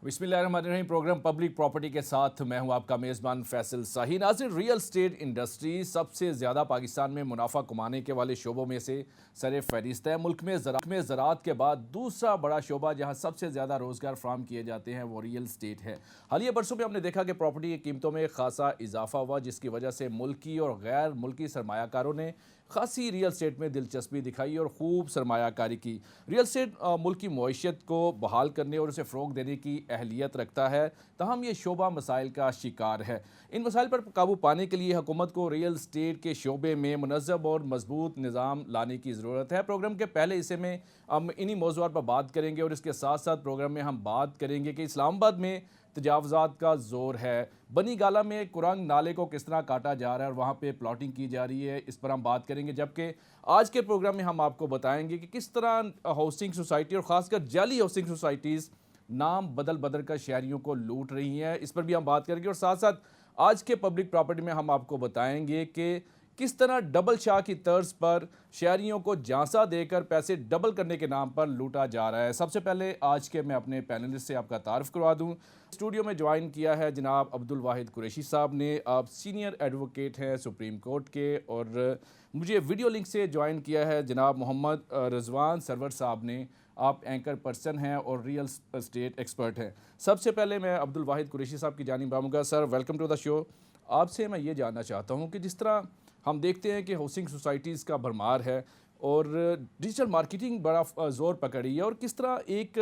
बिस्मिल्लाहिर्रहमानिर्रहीम। Programme public property के साथ मैं हूं आपका मेज़बान फैसल शाही। नाज़रीन, रियल स्टेट इंडस्ट्री सबसे ज़्यादा पाकिस्तान में मुनाफा कमाने के वाले शोबों में से सर फहरिस्त है। मुल्क में ज़राअत के बाद दूसरा बड़ा शोबा जहां सबसे ज़्यादा रोज़गार फ्राहम किए जाते हैं वो रियल स्टेट है। हालिया बरसों में हमने देखा कि प्रॉपर्टी की कीमतों में खासा इजाफा हुआ, जिसकी वजह से मुल्की और गैर मुल्की सरमायाकारों ने खासी रियल स्टेट में दिलचस्पी दिखाई और खूब सरमायाकारी की। रियल स्टेट मुल्क की मईशत को बहाल करने और उसे फ़रोग देने की अहलियत रखता है, तहम ये शोबा मसाइल का शिकार है। इन मसाइल पर काबू पाने के लिए हुकूमत को रियल स्टेट के शोबे में मुनज़्ज़म और मजबूत निज़ाम लाने की ज़रूरत है। प्रोग्राम के पहले हिस्से में हम इन्हीं मौज़ूआत पर बात करेंगे और इसके साथ साथ प्रोग्राम में हम बात करेंगे कि इस्लामाबाद में तजावज़ात का ज़ोर है। बनी गाला में कुरंग नाले को किस तरह काटा जा रहा है और वहाँ पे प्लॉटिंग की जा रही है, इस पर हम बात करेंगे। जबकि आज के प्रोग्राम में हम आपको बताएंगे कि किस तरह हाउसिंग सोसाइटी और ख़ासकर जाली हाउसिंग सोसाइटीज़ नाम बदल बदल कर शहरियों को लूट रही हैं, इस पर भी हम बात करेंगे। और साथ साथ आज के पब्लिक प्रॉपर्टी में हम आपको बताएंगे कि किस तरह डबल शाह की तर्ज पर शहरियों को झांसा देकर पैसे डबल करने के नाम पर लूटा जा रहा है। सबसे पहले आज के मैं अपने पैनलिस्ट से आपका तारुफ करवा दूं। स्टूडियो में ज्वाइन किया है जनाब अब्दुल वाहिद कुरैशी साहब ने। आप सीनियर एडवोकेट हैं सुप्रीम कोर्ट के। और मुझे वीडियो लिंक से ज्वाइन किया है जनाब मोहम्मद रजवान सरवर साहब ने। आप एंकर पर्सन हैं और रियल स्टेट एक्सपर्ट हैं। सबसे पहले मैं अब्दुल वाहिद कुरैशी साहब की जानिब आऊँगा। Sir, welcome to the show. आपसे मैं ये जानना चाहता हूँ कि जिस तरह हम देखते हैं कि हाउसिंग सोसाइटीज़ का भरमार है और डिजिटल मार्केटिंग बड़ा ज़ोर पकड़ी है, और किस तरह एक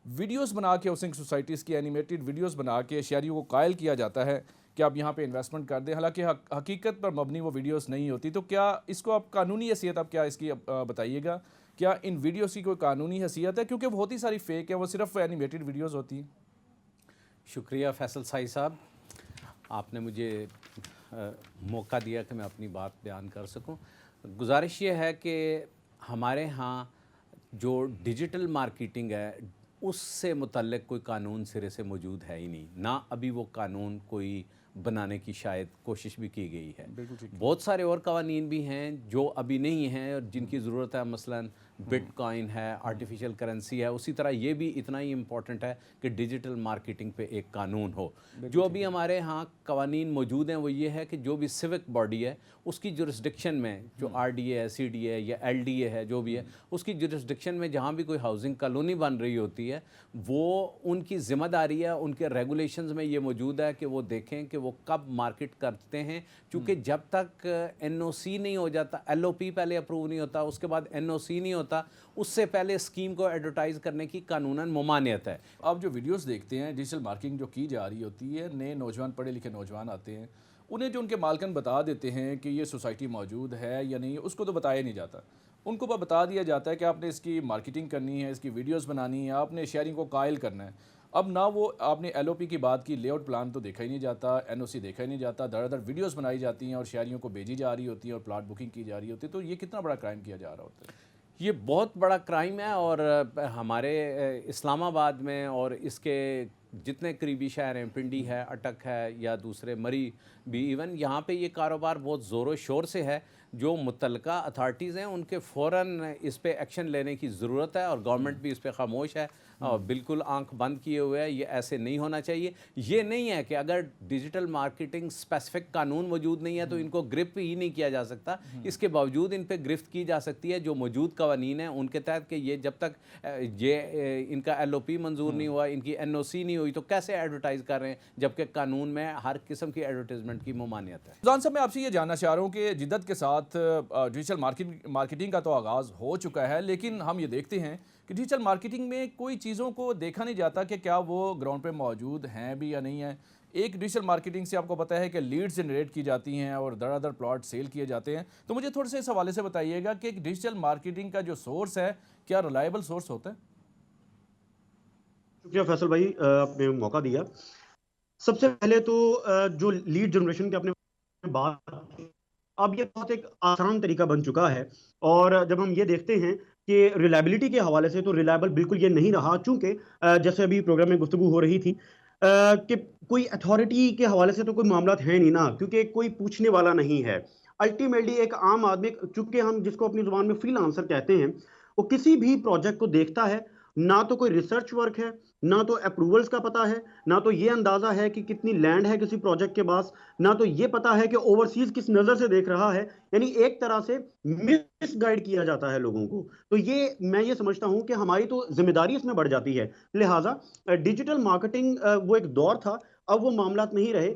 वीडियोस बना के हाउसिंग सोसाइटीज़ की एनिमेटेड वीडियोस बना के शहरियों को कायल किया जाता है कि आप यहाँ पे इन्वेस्टमेंट कर दें, हालांकि हकीकत पर मबनी वो वीडियोस नहीं होती। तो क्या इसको आप कानूनी हैसियत आप क्या इसकी बताइएगा, क्या इन वीडियोस की कोई कानूनी हैसियत है? क्योंकि बहुत ही सारी फेक है, वो सिर्फ एनिमेटेड वीडियोज़ होती हैं। शुक्रिया फैसल शाही साहब, आपने मुझे मौका दिया कि मैं अपनी बात बयान कर सकूं। गुजारिश ये है कि हमारे यहाँ जो डिजिटल मार्केटिंग है उससे मुतल्लिक कोई कानून सिरे से मौजूद है ही नहीं, ना अभी वो कानून कोई बनाने की शायद कोशिश भी की गई है। बिल्कुल ठीक। बहुत सारे और कानून भी हैं जो अभी नहीं हैं और जिनकी ज़रूरत है, मसलन बिटकॉइन है, आर्टिफिशियल करेंसी है। उसी तरह ये भी इतना ही इम्पॉर्टेंट है कि डिजिटल मार्केटिंग पे एक कानून हो। जो अभी हमारे यहाँ कानून मौजूद हैं वो ये है कि जो भी सिविक बॉडी है उसकी जुरिस्डिक्शन में, जो आरडीए है, सीडीए या एलडीए है, जो भी है, उसकी जुरिस्डिक्शन में जहाँ भी कोई हाउसिंग कॉलोनी बन रही होती है वो उनकी ज़िम्मेदारी है, उनके रेगुलेशंस में ये मौजूद है कि वो देखें कि वो कब मार्केट करते हैं। क्योंकि जब तक एनओसी नहीं हो जाता, एलओपी पहले अप्रूव नहीं होता, उसके बाद एनओसी नहीं होता, उससे पहले स्कीम को एडवर्टाइज करने की कानूनन ममानियत है। आप जो वीडियोस देखते हैं, डिजिटल मार्केटिंग जो की जा रही होती है, नए नौजवान पढ़े लिखे नौजवान आते हैं, उन्हें जो उनके मालकन बता देते हैं कि ये सोसाइटी मौजूद है या नहीं, उसको तो बताया नहीं जाता। उनको बता दिया जाता है कि आपने इसकी मार्केटिंग करनी है, इसकी वीडियोस बनानी है, आपने शहरियों को कायल करना है। अब ना वो आपने एलओपी की बात की, लेआउट प्लान तो देखा ही नहीं जाता, एनओसी देखा ही नहीं जाता, दर वीडियोस बनाई जाती हैं और शहरियों को भेजी जा रही होती है और प्लाट बुकिंग की जा रही होती है। तो ये कितना बड़ा क्राइम किया जा रहा होता है? ये बहुत बड़ा क्राइम है। और हमारे इस्लामाबाद में और इसके जितने करीबी शहर हैं, पिंडी है, अटक है या दूसरे मरी भी, इवन यहाँ पे ये कारोबार बहुत ज़ोरों शोर से है। जो मुतल्लिका अथॉरिटीज़ हैं उनके फ़ौरन इस पे एक्शन लेने की ज़रूरत है और गवर्नमेंट भी इस पे खामोश है और बिल्कुल आंख बंद किए हुए है। ये ऐसे नहीं होना चाहिए। ये नहीं है कि अगर डिजिटल मार्केटिंग स्पेसिफिक कानून मौजूद नहीं है तो इनको गिरफ्त ही नहीं किया जा सकता। इसके बावजूद इन पे गिरफ्त की जा सकती है जो मौजूद कानून हैं उनके तहत कि ये जब तक ये इनका एलओपी मंजूर नहीं हुआ, इनकी एनओसी नहीं हुई, तो कैसे एडवर्टाइज कर रहे हैं, जबकि कानून में हर किस्म की एडवर्टाइजमेंट की ममानियत है। रमजान साहब, मैं आपसे ये जानना चाह रहा हूँ कि जिद्दत के साथ डिजिटल मार्केटिंग का तो आगाज़ हो चुका है, लेकिन हम ये देखते हैं कि डिजिटल मार्केटिंग में कोई चीज़ों को देखा नहीं जाता कि क्या वो ग्राउंड पे मौजूद हैं भी या नहीं है। एक डिजिटल मार्केटिंग से आपको पता है कि लीड्स जनरेट की जाती हैं और दर प्लॉट सेल किए जाते हैं। तो मुझे थोड़े से इस हवाले से बताइएगा कि डिजिटल मार्केटिंग का जो सोर्स है, क्या रिलायबल सोर्स होता है? शुक्रिया फैसल भाई, आपने मौका दिया। सबसे पहले तो जो लीड जनरेशन की आपने बात की, अब ये बहुत एक आसान तरीका बन चुका है। और जब हम ये देखते हैं कि रिलायबिलिटी के हवाले से, तो रिलायबल बिल्कुल ये नहीं रहा। चूंकि जैसे अभी प्रोग्राम में गुफ्तगू हो रही थी कि कोई अथॉरिटी के हवाले से तो कोई मामला है नहीं ना, क्योंकि कोई पूछने वाला नहीं है। अल्टीमेटली एक आम आदमी, चूंकि हम जिसको अपनी जुबान में फ्रीलांसर कहते हैं, वो किसी भी प्रोजेक्ट को देखता है ना तो कोई रिसर्च वर्क है, ना तो अप्रूवल्स का पता है, ना तो ये अंदाजा है कि कितनी लैंड है किसी प्रोजेक्ट के पास, ना तो ये पता है कि ओवरसीज किस नजर से देख रहा है। यानी एक तरह से मिस गाइड किया जाता है लोगों को। तो ये मैं ये समझता हूं कि हमारी तो जिम्मेदारी इसमें बढ़ जाती है। लिहाजा डिजिटल मार्केटिंग वो एक दौर था, अब वो मामला नहीं रहे।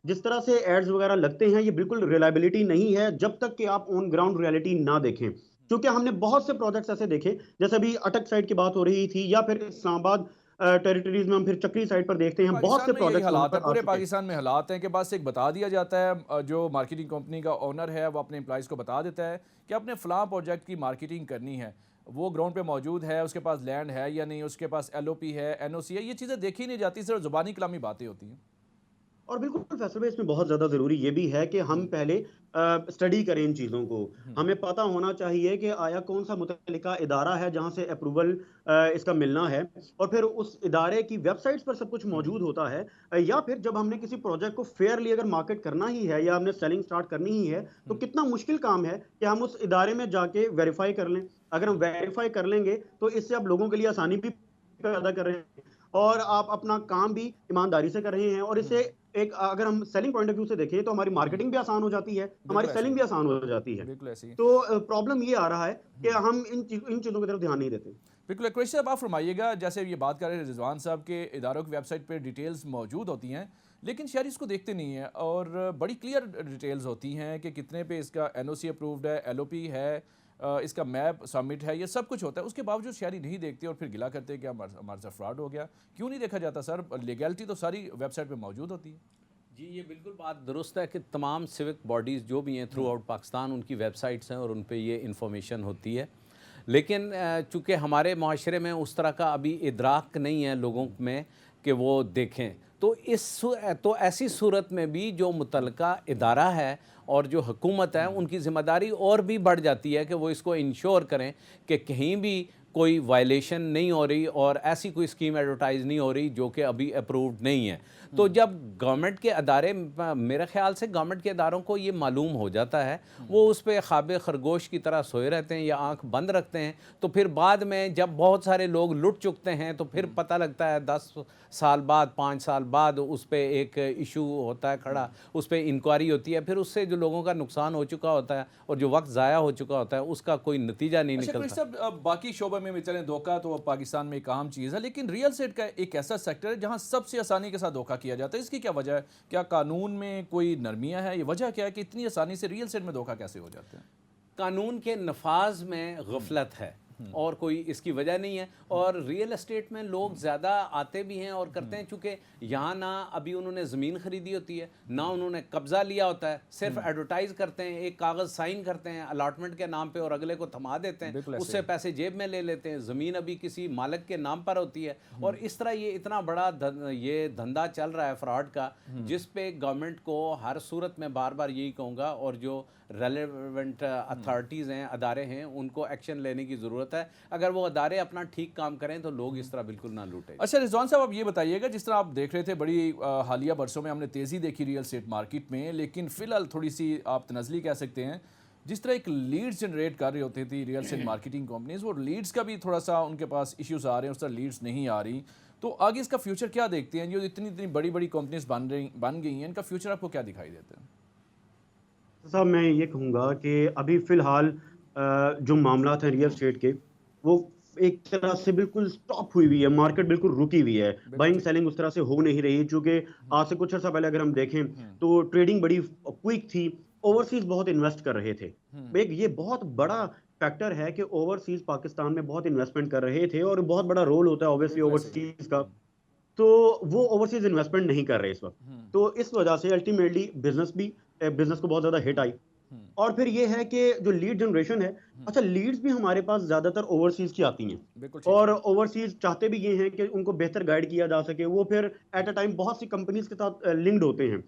जिस तरह से एड्स वगैरह लगते हैं, ये बिल्कुल रिलायबिलिटी नहीं है जब तक कि आप ऑन ग्राउंड रियलिटी ना देखें। क्योंकि हमने बहुत से प्रोजेक्ट्स ऐसे देखे, जैसे अभी अटक साइड की बात हो रही थी, या फिर इस्लामाबाद टेरिटरीज में हम फिर चक्री साइड पर देखते हैं, बहुत पाकिस्तान से में यही प्रोजेक्ट्स वहां हालात है, पर आ पूरे चुके हैं। पाकिस्तान में हालात हैं कि बस एक बता दिया जाता है, जो मार्केटिंग कंपनी का ओनर है वो अपने एम्प्लॉइज़ को बता देता है कि अपने फ़लाँ प्रोजेक्ट की मार्केटिंग करनी है, वो ग्राउंड पे मौजूद है, उसके पास लैंड है या नहीं, उसके पास एलओपी है, एनओसी है, ये चीज़ें देखी नहीं जाती, सिर्फ ज़ुबानी कलामी बातें होती हैं। और बिल्कुल फैसल भाई, इसमें बहुत ज़्यादा ज़रूरी ये भी है कि हम पहले स्टडी करें इन चीज़ों को। हमें पता होना चाहिए कि आया कौन सा मुतल्लिका इदारा है जहाँ से अप्रूवल इसका मिलना है, और फिर उस इदारे की वेबसाइट्स पर सब कुछ मौजूद होता है। या फिर जब हमने किसी प्रोजेक्ट को फेयरली अगर मार्केट करना ही है, या हमने सेलिंग स्टार्ट करनी ही है, तो कितना मुश्किल काम है कि हम उस इदारे में जाके वेरीफाई कर लें। अगर हम वेरीफाई कर लेंगे तो इससे आप लोगों के लिए आसानी भी पैदा कर रहे हैं, और आप अपना काम भी ईमानदारी से कर रहे हैं। और इससे एक अगर हम सेलिंग पॉइंट ऑफ व्यू से देखें तो हमारी मार्केटिंग भी आसान हो जाती है, हमारी बिल्कुल ऐसे सेलिंग ही भी आसान हो जाती है। बिल्कुल ऐसे ही तो प्रॉब्लम ये आ रहा है कि हम इन चीज़ों की तरफ ध्यान नहीं देते। बिल्कुल। एक क्वेश्चन अब आप फरमाइएगा, जैसे ये बात कर रहे हैं रिजवान साहब के इदारों की वेबसाइट पे डिटेल्स मौजूद होती हैं, लेकिन शहरी इसको देखते नहीं हैं और बड़ी क्लियर डिटेल्स होती हैं कि कितने पे इसका एनओसी अप्रूव्ड है, एलओपी है, इसका मैप सबमिट है, ये सब कुछ होता है। उसके बावजूद शहरी नहीं देखते और फिर गिला करते हैं कि हमारे साथ फ्रॉड हो गया। क्यों नहीं देखा जाता सर? लीगैलिटी तो सारी वेबसाइट पे मौजूद होती है। जी, ये बिल्कुल बात दुरुस्त है कि तमाम सिविक बॉडीज़ जो भी हैं थ्रू आउट पाकिस्तान, उनकी वेबसाइट्स हैं और उन पे ये इन्फॉर्मेशन होती है। लेकिन चूँकि हमारे माशरे में उस तरह का अभी इदराक नहीं है लोगों में कि वो देखें, तो तो ऐसी सूरत में भी जो मुतल्लिका इदारा है और जो हुकूमत है, उनकी ज़िम्मेदारी और भी बढ़ जाती है कि वो इसको इंश्योर करें कि कहीं भी कोई वायलेशन नहीं हो रही और ऐसी कोई स्कीम एडवर्टाइज़ नहीं हो रही जो कि अभी अप्रूव्ड नहीं है। तो जब गवर्नमेंट के अदारे, मेरे ख़्याल से गवर्नमेंट के अदारों को ये मालूम हो जाता है, वो उस पे ख़्वाब खरगोश की तरह सोए रहते हैं या आंख बंद रखते हैं। तो फिर बाद में जब बहुत सारे लोग लुट चुकते हैं तो फिर पता लगता है 10 साल बाद, 5 साल बाद उस पे एक इशू होता है खड़ा, उस पे इंक्वायरी होती है, फिर उससे जो लोगों का नुकसान हो चुका होता है और जो वक्त ज़ाया हो चुका होता है उसका कोई नतीजा नहीं अच्छा निकलता। साहब, अब बाकी शोबे में भी चलें, धोखा तो पाकिस्तान में एक आम चीज़ है, लेकिन रियल एस्टेट का एक ऐसा सेक्टर है जहां सबसे आसानी के साथ धोखा किया जाता है। इसकी क्या वजह है? क्या कानून में कोई नरमियां है? ये वजह क्या है कि इतनी आसानी से रियल एस्टेट में धोखा कैसे हो जाते हैं? कानून के नफाज में गफलत है और कोई इसकी वजह नहीं है। और रियल एस्टेट में लोग ज़्यादा आते भी हैं और करते हैं, चूँकि यहाँ ना अभी उन्होंने ज़मीन ख़रीदी होती है, ना उन्होंने कब्ज़ा लिया होता है, सिर्फ एडवर्टाइज़ करते हैं, एक कागज़ साइन करते हैं अलॉटमेंट के नाम पे और अगले को थमा देते हैं, बिल्कुल ऐसे उससे पैसे जेब में ले लेते हैं। ज़मीन अभी किसी मालिक के नाम पर होती है और इस तरह ये इतना बड़ा ये धंधा चल रहा है फ्रॉड का, जिस पे गवर्नमेंट को हर सूरत में बार बार यही कहूँगा, और जो रेलेवेंट अथॉरिटीज़ हैं, अदारे हैं, उनको एक्शन लेने की ज़रूरत है। अगर वो अदारे अपना ठीक काम करें तो लोग इस तरह बिल्कुल ना लूटें। अच्छा रिजवान साहब, आप ये बताइएगा, जिस तरह आप देख रहे थे बड़ी हालिया बरसों में हमने तेज़ी देखी रियल एस्टेट मार्केट में, लेकिन फ़िलहाल थोड़ी सी आप तनज़ली कह सकते हैं, जिस तरह एक लीड्स जनरेट कर रही होती थी रियल एस्टेट मार्केटिंग कंपनीज, वो लीड्स का भी थोड़ा सा उनके पास इश्यूज आ रहे हैं, उस तरह लीड्स नहीं आ रही। तो आगे इसका फ्यूचर क्या देखते हैं? जो इतनी इतनी बड़ी बड़ी कंपनीज बन गई हैं, इनका फ्यूचर आपको क्या दिखाई देता है? साहब, मैं ये कहूँगा कि अभी फ़िलहाल जो मामला हैं रियल एस्टेट के, वो एक तरह से बिल्कुल स्टॉप हुई हुई है, मार्केट बिल्कुल रुकी हुई है। बिल्कुल बाइंग ठीक। सेलिंग उस तरह से हो नहीं रही, चूँकि आज से कुछ अर्सा पहले अगर हम देखें तो ट्रेडिंग बड़ी क्विक थी, ओवरसीज़ बहुत इन्वेस्ट कर रहे थे। एक ये बहुत बड़ा फैक्टर है कि ओवरसीज़ पाकिस्तान में बहुत इन्वेस्टमेंट कर रहे थे, और बहुत बड़ा रोल होता है ऑब्वियसली बिल्कुल ऐसे ही। ओवरसीज़ का। तो वो ओवरसीज़ इन्वेस्टमेंट नहीं कर रहे इस वक़्त। तो इस वजह से अल्टीमेटली बिज़नेस को बहुत ज़्यादा हिट आई। और फिर ये है कि जो लीड जनरेशन है, अच्छा लीड्स भी हमारे पास ज़्यादातर ओवरसीज़ की आती हैं, बिल्कुल ठीक और है। ओवरसीज़ चाहते भी ये हैं कि उनको बेहतर गाइड किया जा सके। वो फिर एट अ टाइम बहुत सी कंपनीज़ के साथ लिंक्ड होते हैं।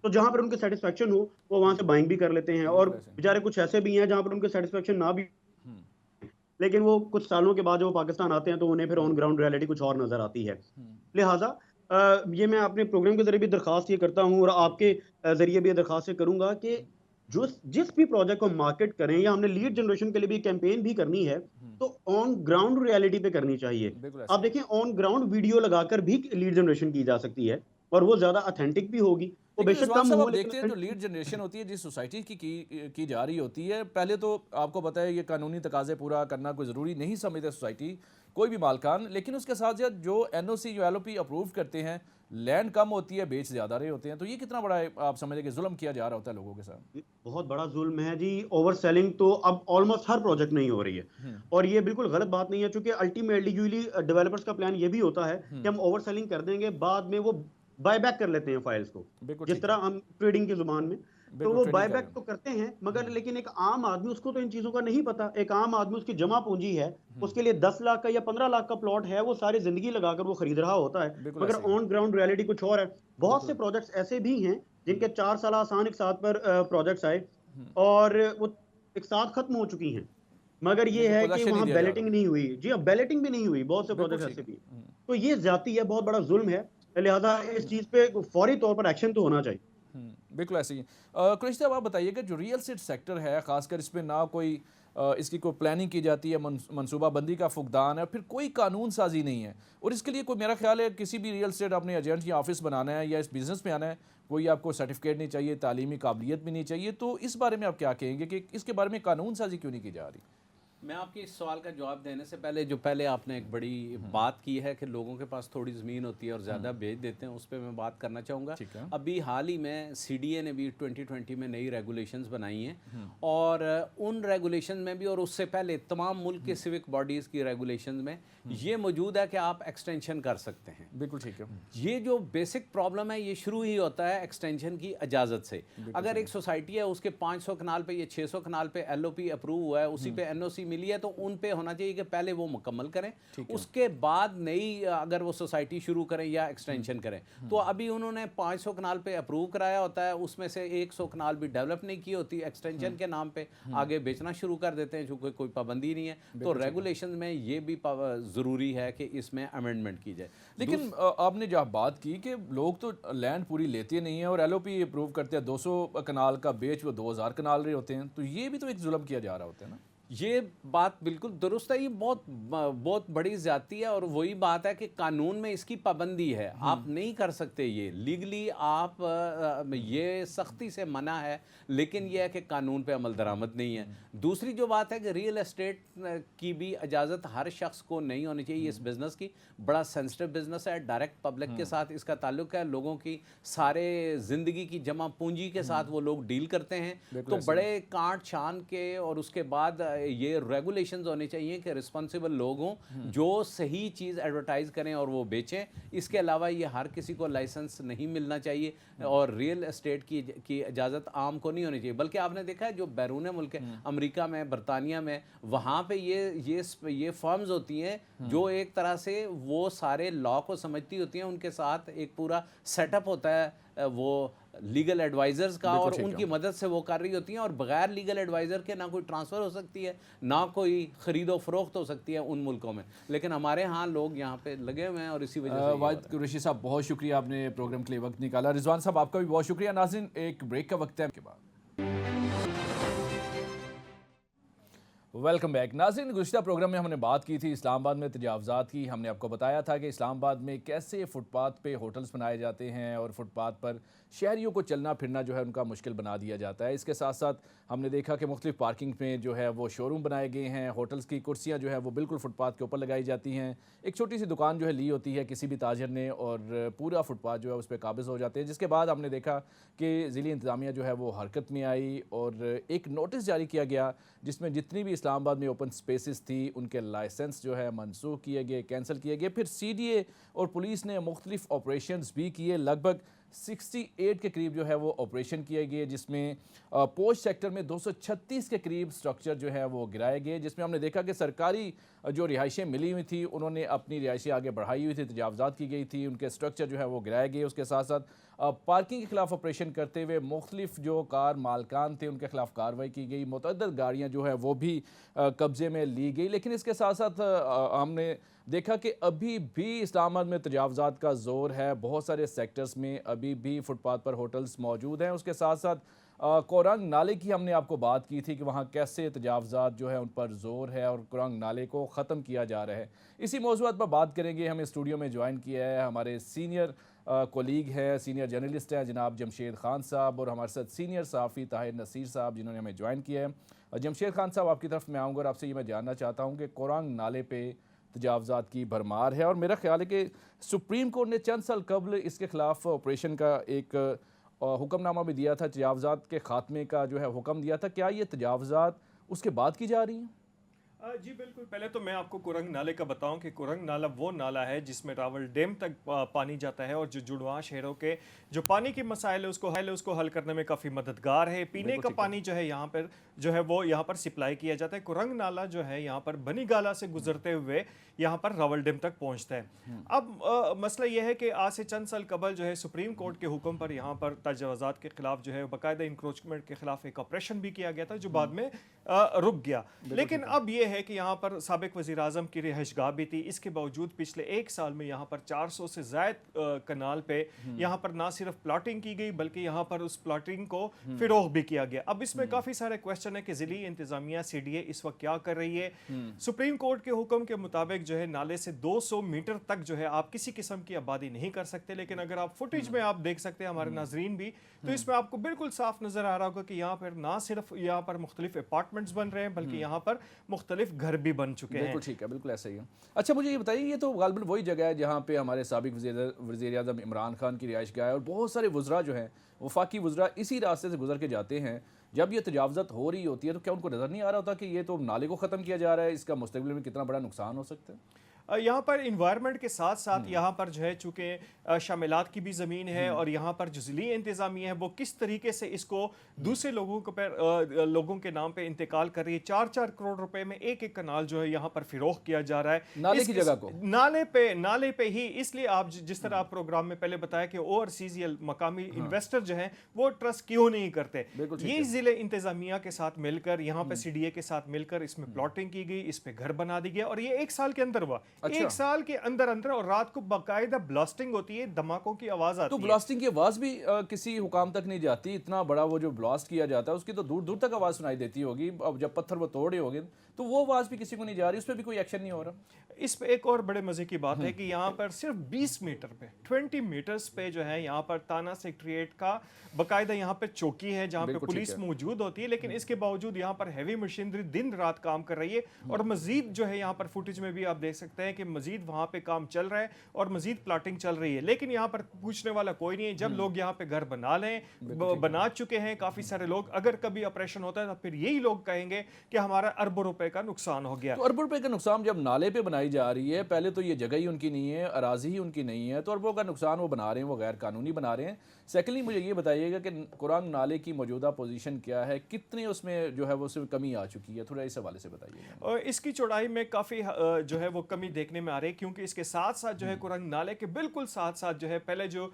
तो जहाँ पर उनकी सैटिस्फैक्शन हो, वो वहाँ से बाइंग भी कर लेते हैं, और बिल्कुल ऐसे। बेचारे कुछ ऐसे भी हैं जहाँ पर उनकी सैटिस्फैक्शन ना भी, लेकिन वो कुछ सालों के बाद जब वो पाकिस्तान आते हैं तो उन्हें फिर ऑन ग्राउंड रियलिटी कुछ और नज़र आती है। लिहाजा ये मैं अपने प्रोग्राम के ज़रिए भी दरख्वास्त ये करता हूँ, और आपके ज़रिए भी ये दरख्वास्त ये करूँगा कि जो जिस भी प्रोजेक्ट को मार्केट करें या हमने लीड जनरेशन के लिए भी कैंपेन भी करनी है, तो ऑन ग्राउंड रियलिटी पे करनी चाहिए। बिल्कुल आप ऐसे ही। देखें, ऑन ग्राउंड वीडियो लगाकर भी लीड जनरेशन की जा सकती है, और वो ज्यादा ऑथेंटिक भी होगी। वो लेकिन बेशक रिजवान कम साहब, हो, आप लेकिन देखते हैं जो लीड जनरेशन होती है जिस सोसाइटी की जा रही होती है, पहले तो आपको पता है ये कानूनी तकाजे पूरा करना कोई ज़रूरी नहीं समझते सोसाइटी, कोई भी मालकान, लेकिन उसके साथ साथ जो एनओसी जो एलओपी अप्रूव करते हैं, लैंड कम होती है, बेच ज़्यादा रहे होते हैं, तो ये कितना बड़ा आप समझते कि जुल्म किया जा रहा होता है लोगों के साथ। बहुत बड़ा जुल्म है जी। ओवर सेलिंग तो अब ऑलमोस्ट हर प्रोजेक्ट में ही हो रही है, और ये बिल्कुल गलत बात नहीं है, क्योंकि अल्टीमेटली यूजली डेवलपर्स का प्लान ये भी होता है कि हम ओवर सेलिंग कर देंगे, बाद में वो बाय बैक कर लेते हैं फाइल्स को, बिल्कुल जिस ठीक तरह है। हम ट्रेडिंग की जुबान में। तो बिल्कुल वो ट्रेडिंग बाय कर रहे बैक तो हैं। करते हैं, मगर लेकिन एक आम आदमी, उसको तो इन चीजों का नहीं पता। एक आम आदमी, उसकी जमा पूंजी है, उसके लिए 10 लाख का या 15 लाख का प्लॉट है, वो सारी जिंदगी लगाकर वो खरीद रहा होता है, बिल्कुल मगर ऐसे ही। ऑन ग्राउंड रियलिटी कुछ और है। बहुत से बिल्कुल। प्रोजेक्ट्स ऐसे भी हैं जिनके 4 साल आसान एक साथ पर प्रोजेक्ट्स आए, और वो एक साथ खत्म हो चुकी हैं, मगर ये लेकिन है कि पोजेशन नहीं वहां दिया जा रहा। बैलेटिंग नहीं हुई। जी हाँ, बैलेटिंग भी नहीं हुई, बहुत से बिल्कुल प्रोजेक्ट ठीक ऐसे है। भी हैं। तो ये ज्यादती है, बहुत बड़ा जुल्म है, लिहाजा इस चीज पे फौरी तौर पर एक्शन तो होना चाहिए। बिल्कुल ऐसे ही। कृषि साहब, आप बताइएगा जो रियल एस्टेट सेक्टर है, खासकर इसमें ना कोई इसकी कोई प्लानिंग की जाती है, मनसूबाबंदी का फुकदान है, फिर कोई कानून साजी नहीं है, और इसके लिए कोई, मेरा ख्याल है किसी भी रियल एस्टेट अपने एजेंट या ऑफिस बनाना है या इस बिज़नेस में आना है, कोई आपको सर्टिफिकेट नहीं चाहिए, तालीमी काबिलियत भी नहीं चाहिए, तो इस बारे में आप क्या कहेंगे कि इसके बारे में कानून साजी क्यों नहीं की जा रही। मैं आपके इस सवाल का जवाब देने से पहले, जो पहले आपने एक बड़ी बात की है कि लोगों के पास थोड़ी ज़मीन होती है और ज़्यादा बेच देते हैं, उस पर मैं बात करना चाहूँगा। ठीक है। अभी हाल ही में सीडीए ने भी 2020 में नई रेगुलेशंस बनाई हैं, और उन रेगुलेशन में भी और उससे पहले तमाम मुल्क के सिविक बॉडीज़ की रेगुलेशन में ये मौजूद है कि आप एक्सटेंशन कर सकते हैं। बिल्कुल ठीक है। ये जो बेसिक प्रॉब्लम है, ये शुरू ही होता है एक्सटेंशन की इजाज़त से। अगर एक सोसाइटी है, उसके 500 कनाल पे या 600 कनाल पे एलओपी अप्रूव हुआ है, उसी पे एनओसी मिली है, तो उन पे होना चाहिए कि पहले वो मुकम्मल करें, उसके बाद नई अगर वो सोसाइटी शुरू करें या एक्सटेंशन करें। तो अभी उन्होंने 500 कनाल पे अप्रूव कराया होता है, उसमें से 100 कनाल भी डेवलप नहीं की होती, एक्सटेंशन के नाम पे आगे बेचना शुरू कर देते हैं, चूँकि कोई पाबंदी नहीं है। तो रेगुलेशन में ये भी ज़रूरी है कि इसमें अमेंडमेंट की जाए। लेकिन आपने जो बात की कि लोग तो लैंड पूरी लेते नहीं हैं और एलओपी अप्रूव करते हैं, 200 कनाल का बेच वो 2000 कनाल रहे होते हैं, तो ये भी तो एक जुल्म किया जा रहा होता है ना। ये बात बिल्कुल दुरुस्त है, ये बहुत बड़ी ज्यादती है, और वही बात है कि कानून में इसकी पाबंदी है, आप नहीं कर सकते ये लीगली, आप ये सख्ती से मना है, लेकिन ये है कि कानून पे अमल दरामद नहीं है। दूसरी जो बात है कि रियल एस्टेट की भी इजाज़त हर शख्स को नहीं होनी चाहिए इस बिज़नेस की। बड़ा सेंसिटिव बिज़नेस है, डायरेक्ट पब्लिक के साथ इसका ताल्लुक है, लोगों की सारे ज़िंदगी की जमा पूंजी के साथ वो लोग डील करते हैं। तो बड़े कांट छान के और उसके बाद ये रेगुलेशंस होने चाहिए कि रिस्पॉन्सिबल लोग हों जो सही चीज़ एडवर्टाइज करें और वो बेचें। इसके अलावा ये हर किसी को लाइसेंस नहीं मिलना चाहिए, और रियल एस्टेट की इजाज़त आम को नहीं होनी चाहिए। बल्कि आपने देखा है जो बैरून मुल्क है, अमेरिका में, बरतानिया में, वहाँ पे ये फर्म्स होती हैं जो एक तरह से वो सारे लॉ को समझती होती हैं, उनके साथ एक पूरा सेटअप होता है वो लीगल एडवाइज़र्स का, और उनकी मदद से वो कर रही होती हैं, और बगैर लीगल एडवाइज़र के ना कोई ट्रांसफ़र हो सकती है, ना कोई ख़रीदो फरोख्त हो सकती है उन मुल्कों में। लेकिन हमारे यहाँ लोग यहाँ पे लगे हुए हैं, और इसी वजह से वाहिद कुरैशी साहब, बहुत शुक्रिया, आपने प्रोग्राम के लिए वक्त निकाला। रिजवान साहब, आपका भी बहुत शुक्रिया। नाज़रीन, एक ब्रेक का वक्त है, के बाद वेलकम बैक। नाज़रीन, गुज़िश्ता प्रोग्राम में हमने बात की थी इस्लामाबाद में तजावज़ात की। हमने आपको बताया था कि इस्लामाबाद में कैसे फ़ुटपाथ पे होटल्स बनाए जाते हैं और फुटपाथ पर शहरियों को चलना फिरना जो है उनका मुश्किल बना दिया जाता है। इसके साथ साथ हमने देखा कि मुख्तलिफ पार्किंग में जो है वो शोरूम बनाए गए हैं, होटल्स की कुर्सियाँ जो है वो बिल्कुल फुटपाथ के ऊपर लगाई जाती हैं। एक छोटी सी दुकान जो है ली होती है किसी भी ताजर ने, और पूरा फुटपाथ जो है उस पर काबिज़ हो जाते हैं। जिसके बाद हमने देखा कि ज़िली इंतज़ामिया जो है वो हरकत में आई और एक नोटिस जारी किया गया जिसमें जितनी भी इस्लामाबाद में ओपन स्पेसेस थी उनके लाइसेंस जो है मनसूख किए गए, कैंसिल किए गए। फिर CDA और पुलिस ने मुख्तलिफ ऑपरेशंस भी किए, लगभग 68 के करीब जो है वो ऑपरेशन किए गए, जिसमें पोस्ट सेक्टर में 236 के करीब स्ट्रक्चर जो है वो गिराए गए, जिसमें हमने देखा कि सरकारी जो रिहाइशें मिली हुई थी उन्होंने अपनी रिहाइशें आगे बढ़ाई हुई थी, तजावज़ात की गई थी, उनके स्ट्रक्चर जो है वो गिराए गए। उसके साथ साथ पार्किंग के खिलाफ ऑपरेशन करते हुए मुख्तलिफ जो कार मालकान थे उनके खिलाफ कार्रवाई की गई, मुतअद्दिद गाड़ियाँ जो है वो भी कब्ज़े में ली गई। लेकिन इसके साथ साथ हमने देखा कि अभी भी इस्लामाबाद में तजावज़ात का ज़ोर है, बहुत सारे सेक्टर्स में अभी भी फुटपाथ पर होटल्स मौजूद हैं। उसके साथ साथ कोरंग नाले की हमने आपको बात की थी कि वहाँ कैसे तजावज़ात जो है उन पर ज़ोर है और कोरंग नाले को ख़त्म किया जा रहा है। इसी मौज़ूआत पर बात करेंगे। हमें स्टूडियो में ज्वाइन किया है हमारे सीनियर कोलीग है, सीनियर जर्नलिस्ट हैं जनाब जमशेद खान साहब, और हमारे साथ सीनियर सहाफ़ी ताहिर नसीर साहब जिन्होंने हमें ज्वाइन किया है। जमशेद खान साहब, आपकी तरफ मैं आऊँगा और आपसे ये मैं जानना चाहता हूँ कि कोरंग नाले पे तजावज़ात की भरमार है और मेरा ख्याल है कि सुप्रीम कोर्ट ने चंद साल कबल इसके ख़िलाफ़ ऑपरेशन का एक हुक्मनामा भी दिया था, तजावज़ात के ख़ात्मे का जो है हुक्म दिया था। क्या ये तजावज़ात उसके बाद की जा रही हैं? जी बिल्कुल। पहले तो मैं आपको कुरंग नाले का बताऊं कि कुरंग नाला वो नाला है जिसमें रावल डैम तक पानी जाता है और जो जुड़वा शहरों के जो पानी के मसाइल है उसको हल करने में काफ़ी मददगार है। पीने का पानी जो है यहाँ पर जो है वो यहाँ पर सप्लाई किया जाता है। कुरंग नाला जो है यहाँ पर बनीगाला से गुजरते हुए यहाँ पर रावल डैम तक पहुँचता है। अब मसला यह है कि आज से चंद साल कबल जो है सुप्रीम कोर्ट के हुक्म पर यहाँ पर तजावज़ात के खिलाफ जो है बाकायदा इंक्रोचमेंट के खिलाफ एक ऑपरेशन भी किया गया था जो बाद में रुक गया। लेकिन अब यह है कि यहाँ पर साबिक वज़ीर आज़म की रिहाइशगाह भी थी। इसके बावजूद पिछले एक साल में यहाँ पर 400 से ज़ायद कनाल पे यहाँ पर ना सिर्फ प्लॉटिंग की गई बल्कि यहाँ पर उस प्लॉटिंग को फिरोग भी किया गया। अब इसमें काफ़ी सारे क्वेश्चन है कि ज़िली इंतज़ामिया CDA इस वक्त क्या कर रही है। सुप्रीम कोर्ट के हुक्म के मुताबिक जो है नाले से 200 मीटर तक जो है आप किसी किस्म की आबादी नहीं कर सकते। लेकिन अगर आप फुटेज में आप देख सकते हैं, हमारे नाजरीन भी, तो इसमें आपको बिल्कुल साफ नज़र आ रहा होगा कि यहाँ पर ना सिर्फ यहाँ पर मुख्तलिफ अपार्टमेंट्स बन रहे हैं बल्कि यहाँ पर मुख्तलिफ घर भी बन चुके हैं। बिल्कुल ठीक है, बिल्कुल ऐसा ही है। अच्छा, मुझे ये बताइए, ये तो गालिबन वही जगह है जहाँ पे हमारे साबिक वज़ीर आज़म इमरान खान की रिहाइशगाह है और बहुत सारे वज़रा जो हैं वफाकी वज़रा इसी रास्ते से गुजर के जाते हैं। जब ये तजावज़त हो रही होती है तो क्या उनको नज़र नहीं आ रहा होता कि ये तो नाले को ख़त्म किया जा रहा है, इसका मुस्तक़बिल में कितना बड़ा नुकसान हो सकता है? यहाँ पर इन्वायरमेंट के साथ साथ यहाँ पर जो है चूँकि शामिलात की भी ज़मीन है और यहाँ पर जो ज़िली इंतज़ामिया है वो किस तरीके से इसको दूसरे लोगों के नाम पे इंतकाल कर रही है। 4-4 करोड़ रुपए में एक एक कनाल जो है यहाँ पर फिरोख किया जा रहा है नाले की जगह को, नाले पे ही। इसलिए आप जिस तरह आप प्रोग्राम में पहले बताया कि ओवरसीज या मकामी इन्वेस्टर जो है वो ट्रस्ट क्यों नहीं करते। ये ज़िले इंतज़ामिया के साथ मिलकर यहाँ पे CDA के साथ मिलकर इसमें प्लॉटिंग की गई, इस पे घर बना दी गया और ये एक साल के अंदर हुआ। अच्छा। एक साल के अंदर अंदर और रात को बाकायदा ब्लास्टिंग होती है, धमाकों की आवाज आती तो है। ब्लास्टिंग की आवाज़ भी किसी हुकाम तक नहीं जाती? इतना बड़ा वो जो ब्लास्ट किया जाता है उसकी तो दूर दूर तक आवाज़ सुनाई देती होगी। अब जब पत्थर वो तोड़े होंगे तो वो आवाज़ भी किसी को नहीं जा रही, उस पर भी कोई एक्शन नहीं हो रहा। इस पे एक और बड़े मजे की बात है कि यहाँ पर सिर्फ 20 मीटर पे 20 मीटर्स पे जो है यहाँ पर थाना सेक्रेटेरिएट का बाकायदा यहाँ पे चौकी है जहाँ पे पुलिस मौजूद होती है। लेकिन इसके बावजूद यहाँ पर हैवी मशीनरी दिन रात काम कर रही है और मजीद जो है यहाँ पर फुटेज में भी आप देख सकते हैं कि मजीद वहाँ पे काम चल रहा है और मजीद प्लाटिंग चल रही है। लेकिन यहाँ पर पूछने वाला कोई नहीं है। जब लोग यहाँ पे घर बना लें, बना चुके हैं काफी सारे लोग, अगर कभी ऑपरेशन होता है तो फिर यही लोग कहेंगे कि हमारा अरबों रुपए का नुकसान हो गया। तो अरबों रुपए का नुकसान जब नाले पे बनाई जा रही है, पहले तो ये जगह ही उनकी नहीं है, अराजी ही उनकी नहीं है, तो अरबों का नुकसान वो बना रहे हैं, वो गैर कानूनी बना रहे हैं। सेकेंडली मुझे ये बताइएगा कि कोरंग नाले की मौजूदा पोजीशन क्या है, कितने उसमें जो है वो उसमें कमी आ चुकी है, थोड़ा इस हवाले से बताइएगा। और इसकी चौड़ाई में काफ़ी जो है वो कमी देखने में आ रही है क्योंकि इसके साथ साथ जो है कुरंग नाले के बिल्कुल साथ साथ जो है पहले जो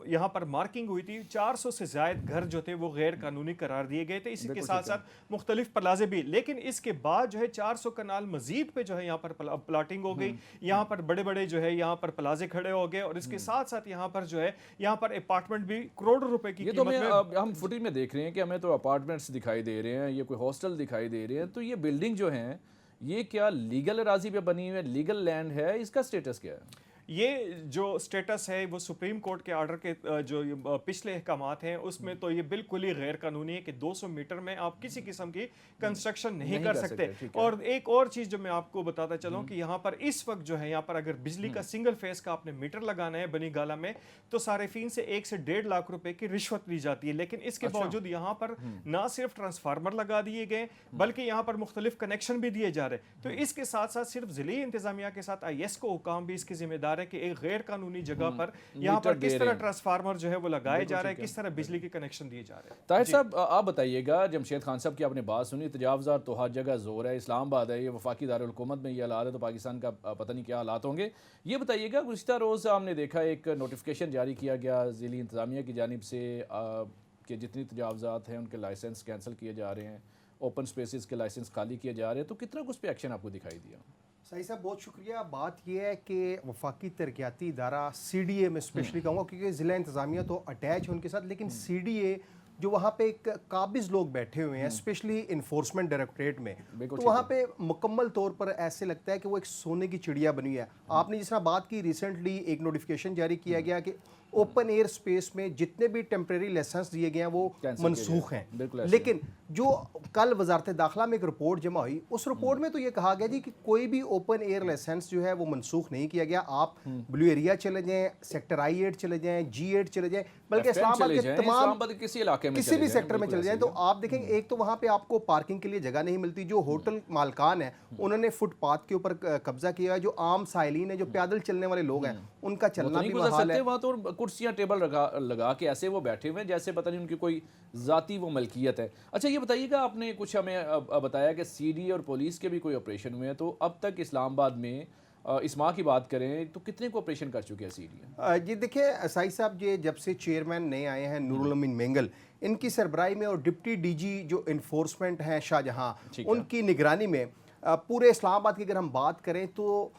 यहाँ पर मार्किंग हुई थी 400 से ज़ायद घर जो थे वो गैर कानूनी करार दिए गए थे। इसी के साथ साथ मुख्तलिफ प्लाजे भी। लेकिन इसके बाद जो है 400 कनाल मजीद पे जो है यहाँ पर प्लाटिंग हो गई, यहाँ पर बड़े बड़े जो है यहाँ पर प्लाजे खड़े हो गए और इसके साथ साथ यहाँ पर जो है यहाँ पर अपार्टमेंट भी करोड़ों रुपए की कीमत में हम फुटेज में देख रहे हैं कि हमें तो अपार्टमेंट्स दिखाई दे रहे हैं, ये कोई हॉस्टल दिखाई दे रहे हैं। तो ये बिल्डिंग जो है ये क्या लीगल अराजी पे बनी हुई है, लीगल लैंड है, इसका स्टेटस क्या है? ये जो स्टेटस है वो सुप्रीम कोर्ट के ऑर्डर के जो पिछले अहकामात हैं उसमें तो ये बिल्कुल ही गैर कानूनी है कि 200 मीटर में आप किसी किस्म की कंस्ट्रक्शन नहीं कर सकते। और एक और चीज़ जो मैं आपको बताता चलूँ कि यहाँ पर इस वक्त जो है यहाँ पर अगर बिजली का सिंगल फेस का आपने मीटर लगाना है बनीगाला में तो सारिफीन से 1 से 1.5 लाख रुपए की रिश्वत ली जाती है। लेकिन इसके बावजूद यहाँ पर ना सिर्फ ट्रांसफार्मर लगा दिए गए बल्कि यहाँ पर मुख्तलिफ कनेक्शन भी दिए जा रहे। तो इसके साथ साथ सिर्फ ज़िली इंतजामिया के साथ IS को हुकाम भी इसकी जिम्मेदार है कि एक गैर कानूनी जगह पर यहाँ पर किस तरह ट्रांसफार्मर जो है वो लगाए जा रहे हैं, किस तरह बिजली के कनेक्शन दिए जा रहे हैं। ताहिर साहब आप बताइएगा, जमशेद खान साहब की आपने बात सुनी, तजावज़ात तो हर जगह जोर है, इस्लामाबाद है, ये वफाकी दारुल हुकूमत में ये हालात है तो पाकिस्तान का पता नहीं क्या हालात होंगे। ये बताइएगा, गुज़िश्ता रोज़ हमने देखा एक नोटिफिकेशन जारी किया गया ज़िली इंतज़ामिया की जानिब से कि जितनी तजावज़ात हैं उनके लाइसेंस कैंसिल किए जा रहे हैं, ओपन स्पेसिस के लाइसेंस खाली किए जा रहे हैं, तो कितना कुछ पे एक्शन आपको दिखाई दिया? सही साहब, बहुत शुक्रिया। बात यह है कि वफाकी तरक्याती इदारा CDA में स्पेशली कहूँगा क्योंकि ज़िला इंतज़ामिया तो अटैच है उनके साथ, लेकिन CDA जो वहाँ पे एक काबिज लोग बैठे हुए हैं, स्पेशली इन्फोर्समेंट डायरेक्टरेट में, बिल्कुल तो ठीक वहाँ पे मुकम्मल तौर पर ऐसे लगता है कि वो एक सोने की चिड़िया बनी है। आपने जिस तरह बात की, रिसेंटली एक नोटिफिकेशन जारी किया गया कि ओपन एयर स्पेस में जितने भी टेम्परेरी लाइसेंस दिए गए हैं वो Cancel मनसूख किए गए। बिल्कुल हैं। ऐसे लेकिन जो कल वजारत दाखिला में एक रिपोर्ट जमा हुई, उस रिपोर्ट में तो ये कहा गया जी कि कोई भी ओपन एयर लाइसेंस जो है वो मनसूख नहीं किया गया। आप ब्लू एरिया चले जाएं, सेक्टर I-8 चले जाएं, G-8 चले जाएं, बल्कि FM इस्लामाबाद चले के जाएं, तमाम इस्लामाबाद के किसी इलाके में किसी चले भी जाएं, सेक्टर में बिल्कुल चले जाएं, ऐसे तो ही है। आप देखेंगे एक तो वहाँ पे आपको पार्किंग के लिए जगह नहीं मिलती। जो होटल मालकान है उन्होंने फुटपाथ के ऊपर कब्जा किया है। जो आम साइलिन है, जो पैदल चलने वाले लोग हैं, उनका वो तो चलना नहीं भी गुजर महाल सकते है। वहाँ, तो कुर्सियाँ टेबल लगा के ऐसे वो बैठे हुए हैं जैसे पता नहीं उनकी कोई ज़ाती वो मलकियत है। अच्छा ये बताइएगा, आपने कुछ हमें बताया कि सीडी और पुलिस के भी कोई ऑपरेशन हुए हैं, तो अब तक इस्लामाबाद में इस माह की बात करें तो कितने को ऑपरेशन कर चुके हैं सीडी? ये देखिए साई साहब, ये जब से चेयरमैन नए आए हैं नूरुल अमीन मेंगल, इनकी सरबराही में और डिप्टी डीजी जो इन्फोर्समेंट हैं शाहजहां, ठीक है। उनकी निगरानी में पूरे इस्लामाबाद की अगर हम बात करें तो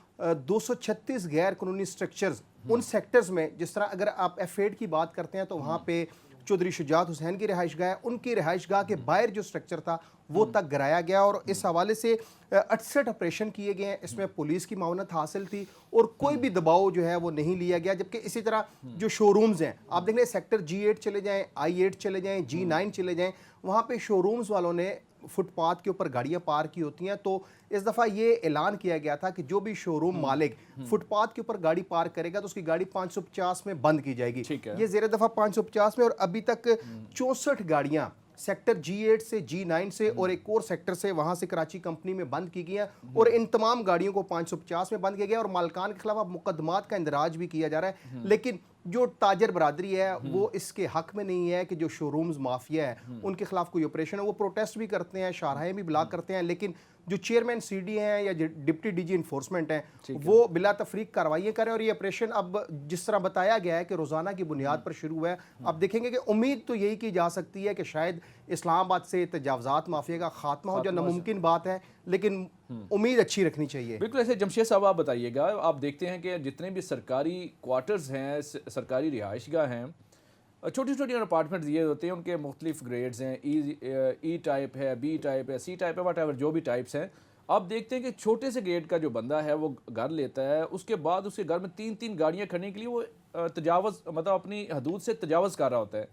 236 गैर कानूनी स्ट्रक्चर्स उन सेक्टर्स में, जिस तरह अगर आप F8 की बात करते हैं तो वहाँ पे चौधरी शुजात हुसैन की रिहाइशगाह है, उनकी रिहाइशगाह के बाहर जो स्ट्रक्चर था वो तक गिराया गया और इस हवाले से 68 ऑपरेशन किए गए हैं। इसमें पुलिस की मावनत हासिल थी और कोई भी दबाव जो है वो नहीं लिया गया। जबकि इसी तरह जो शोरूम्स हैं, आप देख लें सेक्टर G8 चले जाएं, I-8 चले जाएं, G9 चले जाएं, वहाँ पे शोरूम्स वालों ने फुटपाथ के ऊपर गाड़ियाँ पार्क की होती हैं। तो इस दफ़ा ये ऐलान किया गया था कि जो भी शोरूम मालिक फुटपाथ के ऊपर गाड़ी पार्क करेगा तो उसकी गाड़ी 550 में बंद की जाएगी। ठीक है। ये ज़ेर दफ़ा 550 में, और अभी तक 64 गाड़ियाँ सेक्टर G8 से G9 से और एक और सेक्टर से वहाँ से कराची कंपनी में बंद की गई हैं और इन तमाम गाड़ियों को 550 में बंद किया गया और मालकान के खिलाफ मुकदमात का इंदराज भी किया जा रहा है। लेकिन जो ताजर बरादरी है वो इसके हक में नहीं है कि जो शोरूम्स माफिया है उनके खिलाफ कोई ऑपरेशन है। वो प्रोटेस्ट भी करते हैं, शाहराहें भी ब्लॉक करते हैं, लेकिन जो चेयरमैन सीडी हैं या डिप्टी डीजी इन्फोर्समेंट हैं वो बिला तफरीक कार्रवाइयाँ करें। और ये ऑपरेशन अब जिस तरह बताया गया है कि रोज़ाना की बुनियाद पर शुरू हुआ है, अब देखेंगे कि उम्मीद तो यही की जा सकती है कि शायद इस्लामाबाद से तजावज़ात माफिया का खात्मा हो, जो नामुमकिन बात है, लेकिन उम्मीद अच्छी रखनी चाहिए। बिल्कुल ऐसे। जमशेद साहब आप बताइएगा, आप देखते हैं कि जितने भी सरकारी क्वार्टर्स हैं, सरकारी रिहाइशगाह हैं, छोटी छोटी अपार्टमेंट दिए होते हैं, उनके मुख्तलिफ ग्रेड्स हैं, ई टाइप है, बी टाइप है, सी टाइप है, वट एवर जो भी टाइप्स हैं। आप देखते हैं कि छोटे से ग्रेड का जो बंदा है वो घर लेता है, उसके बाद उसके घर में 3-3 गाड़ियाँ खड़ने के लिए वो तजावज़, मतलब अपनी हदूद से तजावज़ कर रहा होता है।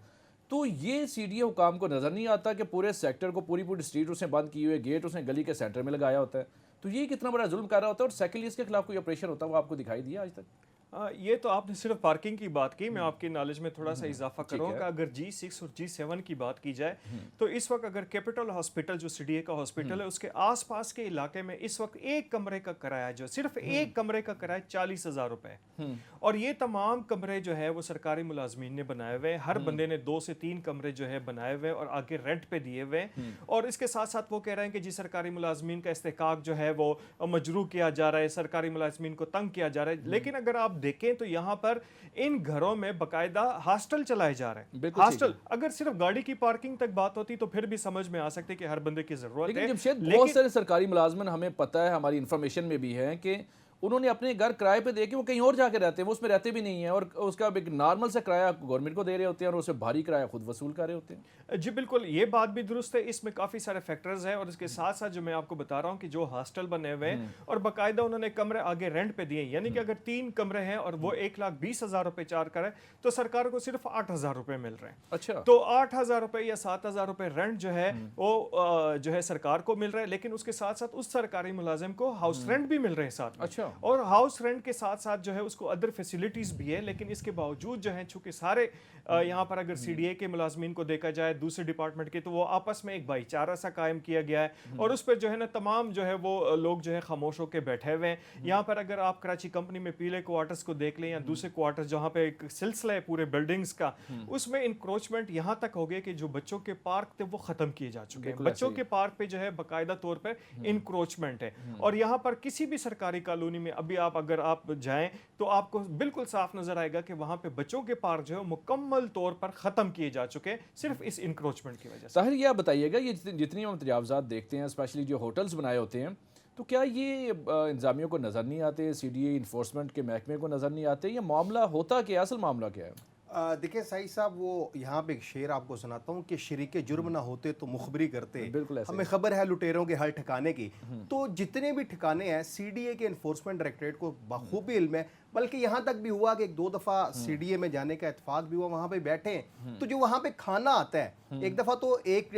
तो ये सीडी हुकाम को नज़र नहीं आता कि पूरे सेक्टर को, पूरी पूरी स्ट्रीट उसने बंद की हुई है, गेट उसने गली के सेंटर में लगाया होता है। तो ये कितना बड़ा जुल्म कर रहा होता है। और सेकेंडली इसके खिलाफ कोई ऑपरेशन होता है वो आपको दिखाई दिया आज तक? ये तो आपने सिर्फ पार्किंग की बात की, मैं आपकी नॉलेज में थोड़ा सा इजाफा करूँगा। अगर G6 और G7 की बात की जाए तो इस वक्त अगर कैपिटल हॉस्पिटल जो CDA का हॉस्पिटल है उसके आसपास के इलाके में इस वक्त एक कमरे का किराया, जो सिर्फ एक कमरे का किराया 40,000 रुपए, और ये तमाम कमरे जो है वो सरकारी मुलाजमीन ने बनाए हुए हैं। हर बंदे ने 2 से 3 कमरे जो है बनाए हुए और आगे रेंट पे दिए हुए। और इसके साथ साथ वो कह रहे हैं कि जी सरकारी मुलाजमीन का इस्तेकाक जो है वो मजरू किया जा रहा है, सरकारी मुलाजमीन को तंग किया जा रहा है। लेकिन अगर आप देखें तो यहाँ पर इन घरों में बकायदा हॉस्टल चलाए जा रहे हैं। हॉस्टल, अगर सिर्फ गाड़ी की पार्किंग तक बात होती तो फिर भी समझ में आ सकती कि हर बंदे की जरूरत है। लेकिन बहुत सारे सरकारी मुलाजमन, हमें पता है, हमारी इंफॉर्मेशन में भी है कि उन्होंने अपने घर किराए पे दे के वो कहीं और जाके रहते हैं, वो उसमें रहते भी नहीं है, और उसका एक नॉर्मल सा किराया गवर्नमेंट को दे रहे होते हैं और उससे भारी किराया खुद वसूल कर रहे होते हैं। जी बिल्कुल, ये बात भी दुरुस्त है। इसमें काफ़ी सारे फैक्टर्स हैं और इसके साथ साथ जो मैं आपको बता रहा हूँ कि जो हॉस्टल बने हुए हैं और बाकायदा उन्होंने कमरे आगे रेंट पे दिए, यानी कि अगर 3 कमरे हैं और वो 1,20,000 रुपये चार्ज करें तो सरकार को सिर्फ 8,000 रुपये मिल रहे हैं। अच्छा, तो 8,000 रुपये या 7,000 रुपये रेंट जो है वो जो है सरकार को मिल रहा है, लेकिन उसके साथ साथ उस सरकारी मुलाजिम को हाउस रेंट भी मिल रहे हैं साथ में। अच्छा। और हाउस रेंट के साथ साथ जो है उसको अदर फैसिलिटीज भी है, लेकिन इसके बावजूद जो है चूंकि सारे यहाँ पर अगर CDA के मुलाजमीन को देखा जाए दूसरे डिपार्टमेंट के, तो वो आपस में एक भाईचारा सा कायम किया गया है और उस पर जो है ना तमाम जो है वो लोग जो है खामोश होकर बैठे हुए हैं। यहाँ पर अगर आप कराची कंपनी में पीले क्वार्टर्स को देख लें या दूसरे क्वार्टर्स जहाँ पे एक सिलसिला है पूरे बिल्डिंग्स का, उसमें इंक्रोचमेंट यहाँ तक हो गया कि जो बच्चों के पार्क थे वो खत्म किए जा चुके हैं। बच्चों के पार्क पे जो है बाकायदा तौर पर इंक्रोचमेंट है और यहाँ पर किसी भी सरकारी कॉलोनी में अभी आप अगर आप जाएं तो आपको बिल्कुल साफ नजर आएगा कि वहां पे बच्चों के पार्क जो है मुकम्मल तौर पर खत्म किए जा चुके हैं सिर्फ इस इंक्रोचमेंट की वजह से। ताहिर, ये आप बताइएगा, ये जितनी हम तजावज़ात देखते हैं, स्पेशली जो होटल्स बनाए होते हैं, तो क्या ये इंतजामियों को नज़र नहीं आते, CDA इन्फोर्समेंट के महकमे को नज़र नहीं आते? ये मामला होता क्या, असल मामला क्या है? देखिए साई साहब, वो यहाँ पे एक शेर आपको सुनाता हूँ कि शरीके जुर्म ना होते तो मुखबरी करते। बिल्कुल ऐसे हमें खबर है लुटेरों के हर ठिकाने की। तो जितने भी ठिकाने हैं सीडीए के इन्फोर्समेंट डायरेक्टरेट को बखूबी इल्म है, बल्कि यहाँ तक भी हुआ कि एक दो दफ़ा सीडीए में जाने का इत्तेफाक भी हुआ, वहाँ पे बैठे हैं तो जो वहाँ पे खाना आता है, एक दफ़ा तो एक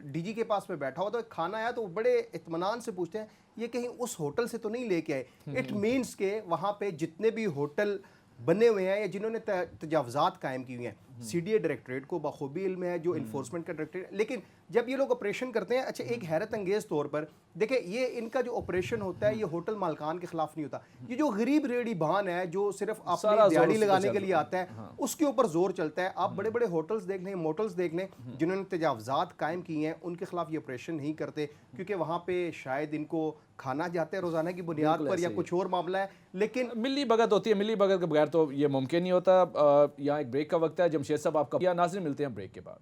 डीजी के पास में बैठा हुआ तो एक खाना आया तो बड़े इत्मीनान से पूछते हैं ये कहीं उस होटल से तो नहीं लेके आए। इट मीन्स के वहाँ पे जितने भी होटल बने हुए हैं या जिन्होंने तजावजात कायम की हुई हैं, सीडीए डायरेक्टरेट को बखूबी इल्म है, जो इन्फोर्समेंट का डायरेक्टरेट। लेकिन जब ये लोग ऑपरेशन करते हैं, अच्छा एक हैरत अंगेज तौर पर देखिए, ये इनका जो ऑपरेशन होता है ये होटल मालकान के खिलाफ नहीं होता। ये जो गरीब रेडी भान है जो सिर्फ अपनी दिहाड़ी लगाने के लिए आता है, उसके ऊपर जोर चलता है। आप बड़े बड़े होटल्स देख लें, मोटल्स देख लें, जिन्होंने तजावजात कायम किए हैं, उनके खिलाफ ये ऑपरेशन नहीं करते, क्योंकि वहाँ पे शायद इनको खाना जाता है रोजाना की बुनियाद पर या कुछ और मामला है। लेकिन मिली भगत होती है, मिली भगत के बगैर तो ये मुमकिन नहीं होता। यहाँ एक ब्रेक का वक्त है। जमशेद साहब आपका या नाज़रीन, मिलते हैं ब्रेक के बाद।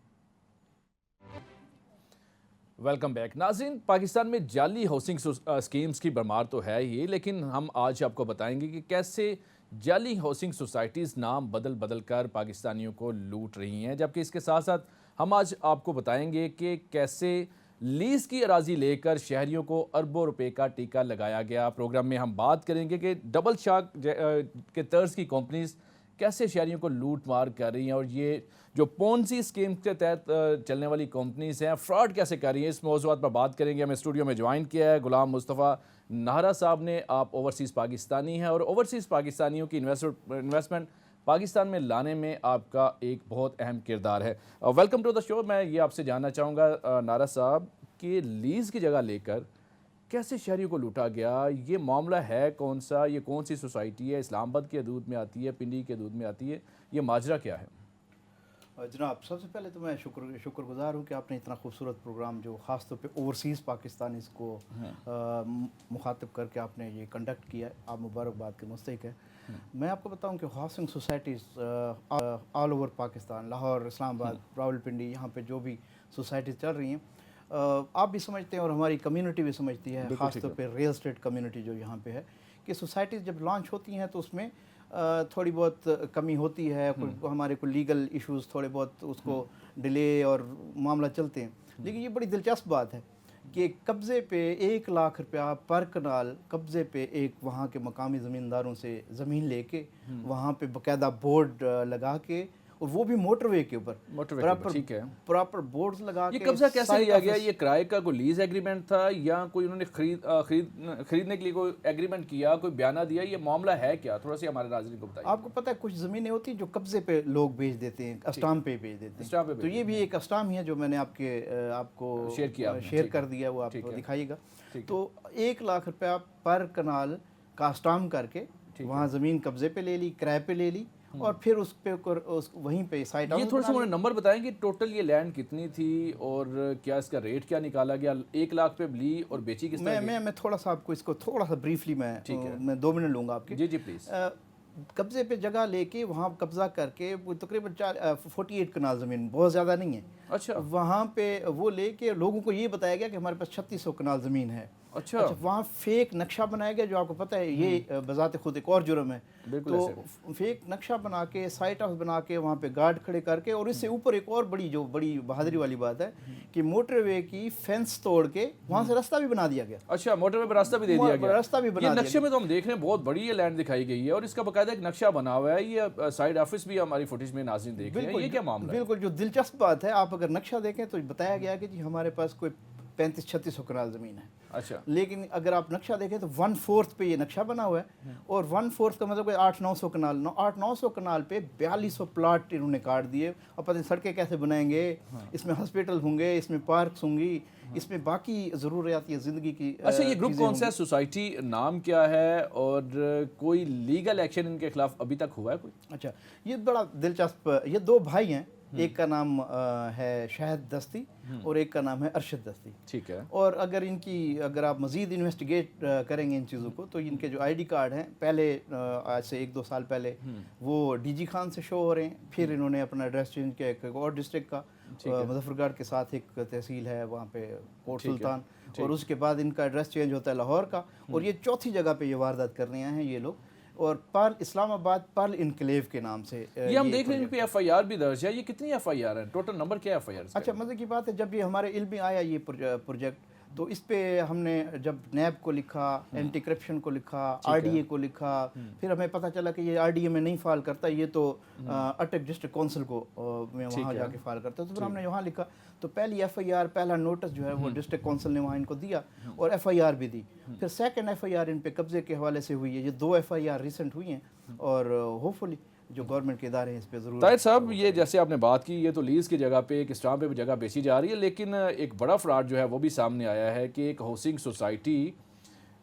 वेलकम बैक नाज़रीन। पाकिस्तान में जाली हाउसिंग स्कीम्स की भरमार तो है ही, लेकिन हम आज आपको बताएंगे कि कैसे जाली हाउसिंग सोसाइटीज़ नाम बदल बदल कर पाकिस्तानियों को लूट रही हैं। जबकि इसके साथ साथ हम आज आपको बताएंगे कि कैसे लीज की अराजी लेकर शहरियों को अरबों रुपए का टीका लगाया गया। प्रोग्राम में हम बात करेंगे कि डबल शॉक के तर्ज की कंपनीज कैसे शहरियों को लूट मार कर रही हैं, और ये जो पोंजी स्कीम के तहत चलने वाली कंपनीज हैं फ्रॉड कैसे कर रही हैं। इस मौज़ूआत पर बात करेंगे। हमें स्टूडियो में ज्वाइन किया है गुलाम मुस्तफ़ा नाहरा साहब ने। आप ओवरसीज़ पाकिस्तानी हैं और ओवरसीज़ पाकिस्तानियों की इन्वेस्टमेंट पाकिस्तान में लाने में आपका एक बहुत अहम किरदार है। Welcome to the show. मैं ये आपसे जानना चाहूँगा नाहरा साहब कि लीज़ की जगह लेकर कैसे शहरियों को लूटा गया, ये मामला है कौन सा, ये कौन सी सोसाइटी है, इस्लामाबाद के हदूद में आती है, पिंडी के हदूद में आती है, ये माजरा क्या है? जनाब, सबसे पहले तो मैं शुक्रगुजार हूँ कि आपने इतना खूबसूरत प्रोग्राम जो ख़ास तौर पे ओवरसीज़ पाकिस्तानीज़ को मुखातिब करके आपने ये कंडक्ट किया है, आप मुबारकबाद के मुस्तहिक है। मैं आपको बताऊं कि housing societies all over Pakistan, Lahore, Islamabad, Rawalpindi, यहाँ पे जो भी सोसाइटीज़ चल रही हैं, आप भी समझते हैं और हमारी कम्युनिटी भी समझती है, ख़ास तौर पे रियल एस्टेट कम्युनिटी जो यहाँ पे है, कि सोसाइटीज़ जब लॉन्च होती हैं तो उसमें थोड़ी बहुत कमी होती है, हमारे को लीगल इश्यूज़ थोड़े बहुत उसको डिले और मामला चलते हैं। लेकिन ये बड़ी दिलचस्प बात है कि कब्ज़े पे 1 लाख रुपया पर कनाल कब्ज़े पे एक वहाँ के मकामी ज़मींदारों से ज़मीन लेके वहाँ पे बाकायदा बोर्ड लगा के, और वो भी मोटरवे के ऊपर प्रॉपर, ठीक है, प्रॉपर बोर्ड्स लगा ये के। कब्जा कैसे लिया गया? ये किराए का कोई लीज एग्रीमेंट था या कोई उन्होंने खरीदने के लिए कोई एग्रीमेंट किया, कोई बयाना दिया? ये मामला है क्या? थोड़ा सा हमारे नाज़रीन को बताइए। आपको पता है कुछ ज़मीनें होती हैं जो कब्जे पे लोग बेच देते हैं, अस्टाम पे बेच देते हैं, तो ये भी एक अस्टाम ही है जो मैंने आपको शेयर कर दिया, वो आपको दिखाइएगा। तो 1 लाख रुपया पर कनाल का अस्टाम करके वहाँ ज़मीन कब्जे पे ले ली, किराए पे ले ली, और फिर उस पे वहीं पे साइट। ये थोड़ा सा मुझे नंबर बताएंगे, टोटल ये लैंड कितनी थी और क्या इसका रेट क्या निकाला गया? 1 लाख पे ली और बेची किस तरह? मैं थोड़ा सा आपको इसको थोड़ा सा ब्रीफली मैं 2 मिनट लूँगा आपके। जी प्लीज़। कब्जे पे जगह लेके वहाँ कब्जा करके तकरीबन 48 कनाल ज़मीन, बहुत ज़्यादा नहीं है। अच्छा, वहाँ पे वो लेके लोगों को ये बताया गया कि हमारे पास 3600 कनाल ज़मीन है। अच्छा, वहाँ फेक नक्शा बनाया गया, जो आपको पता है ये बजाते खुद एक और जुर्म है। तो फेक नक्शा बना के, साइट हाउस बना के, वहाँ पे गार्ड खड़े करके, और इससे ऊपर एक और बड़ी बहादुरी वाली बात है कि मोटरवे की फेंस तोड़ के वहाँ से रास्ता भी बना दिया गया। अच्छा, मोटरवे पर रास्ता भी दे दिया गया? रास्ता भी बना दिया। नक्शे में तो हम देख रहे हैं बहुत बड़ी ये लैंड दिखाई गई है और इसका बाकायदा एक नक्शा बना हुआ है। ये साइड ऑफिस भी हमारी फुटेज में नाज़रीन देख रहे हैं। ये क्या मामला है? बिल्कुल, जो दिलचस्प बात है, आप अगर नक्शा देखें तो बताया गया कि जी हमारे पास कोई 3500-3600 कनाल ज़मीन है। अच्छा, लेकिन अगर आप नक्शा देखें तो 1/4 पे ये नक्शा बना हुआ है, और 1/4 का मतलब 800-900 कनाल, 800-900 कनाल पे 4200 प्लाट इन्होंने काट दिए। और पता नहीं सड़कें कैसे बनाएंगे, इसमें हॉस्पिटल होंगे, इसमें पार्क्स होंगी, इसमें बाकी ज़रूरियाती ज़िंदगी की। अच्छा, ये ग्रुप कौन सा है, सोसाइटी नाम क्या है, और कोई लीगल एक्शन इनके खिलाफ अभी तक हुआ है कोई? अच्छा, ये बड़ा दिलचस्प, ये 2 भाई हैं, एक का नाम है शहद दस्ती और एक का नाम है अरशद दस्ती। ठीक है। और अगर आप मज़ीद इन्वेस्टिगेट करेंगे इन चीज़ों को, तो इनके जो आईडी कार्ड हैं, पहले आज से 1-2 साल पहले वो डीजी खान से शो हो रहे हैं, फिर इन्होंने अपना एड्रेस चेंज किया एक और डिस्ट्रिक्ट का, मुजफ्फरगढ़ के साथ एक तहसील है वहाँ पे कोट सुल्तान, और उसके बाद इनका एड्रेस चेंज होता है लाहौर का, और ये चौथी जगह पे ये वारदात करने आए हैं ये लोग। और पर्ल इस्लामाबाद पर्ल इनक्लेव के नाम से ये हम देख रहे हैं इन पे एफआईआर भी दर्ज है। ये कितनी एफआईआर है, टोटल नंबर क्या है एफआईआर? अच्छा, मज़े की बात है, जब ये हमारे इल्म में आया ये प्रोजेक्ट, तो इस पे हमने जब नैब को लिखा, एंटी करप्शन को लिखा, आरडीए को लिखा, फिर हमें पता चला कि ये आरडीए में नहीं फाइल करता, ये तो अटक डिस्ट्रिक्ट काउंसिल को में वहाँ जाके फाइल करता है। तो फिर हमने वहाँ लिखा, तो पहली एफआईआर, पहला नोटिस जो है वो डिस्ट्रिक्ट काउंसिल ने वहाँ इनको दिया और एफआईआर भी दी। फिर सेकंड एफआईआर इन पे कब्जे के हवाले से हुई है। ये 2 एफआईआर रिसेंट हुई हैं और होपफुली जो गवर्नमेंट के इदारे हैं इस पे ज़रूर। ताहिर साहब, ये जैसे आपने बात की, ये तो लीज़ की जगह पे एक स्टाम्प पे जगह बेची जा रही है, लेकिन एक बड़ा फ्रॉड जो है वो भी सामने आया है कि एक हाउसिंग सोसाइटी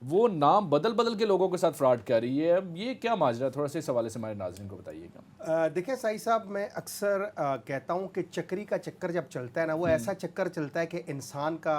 वो नाम बदल बदल के लोगों के साथ फ्रॉड कर रही है। अब ये क्या माजरा, थोड़ा सा इस हवाले से हमारे नाज़रीन को बताइएगा। देखिए साई साहब, मैं अक्सर कहता हूँ कि चक्री का चक्कर जब चलता है ना, वो ऐसा चक्कर चलता है कि इंसान का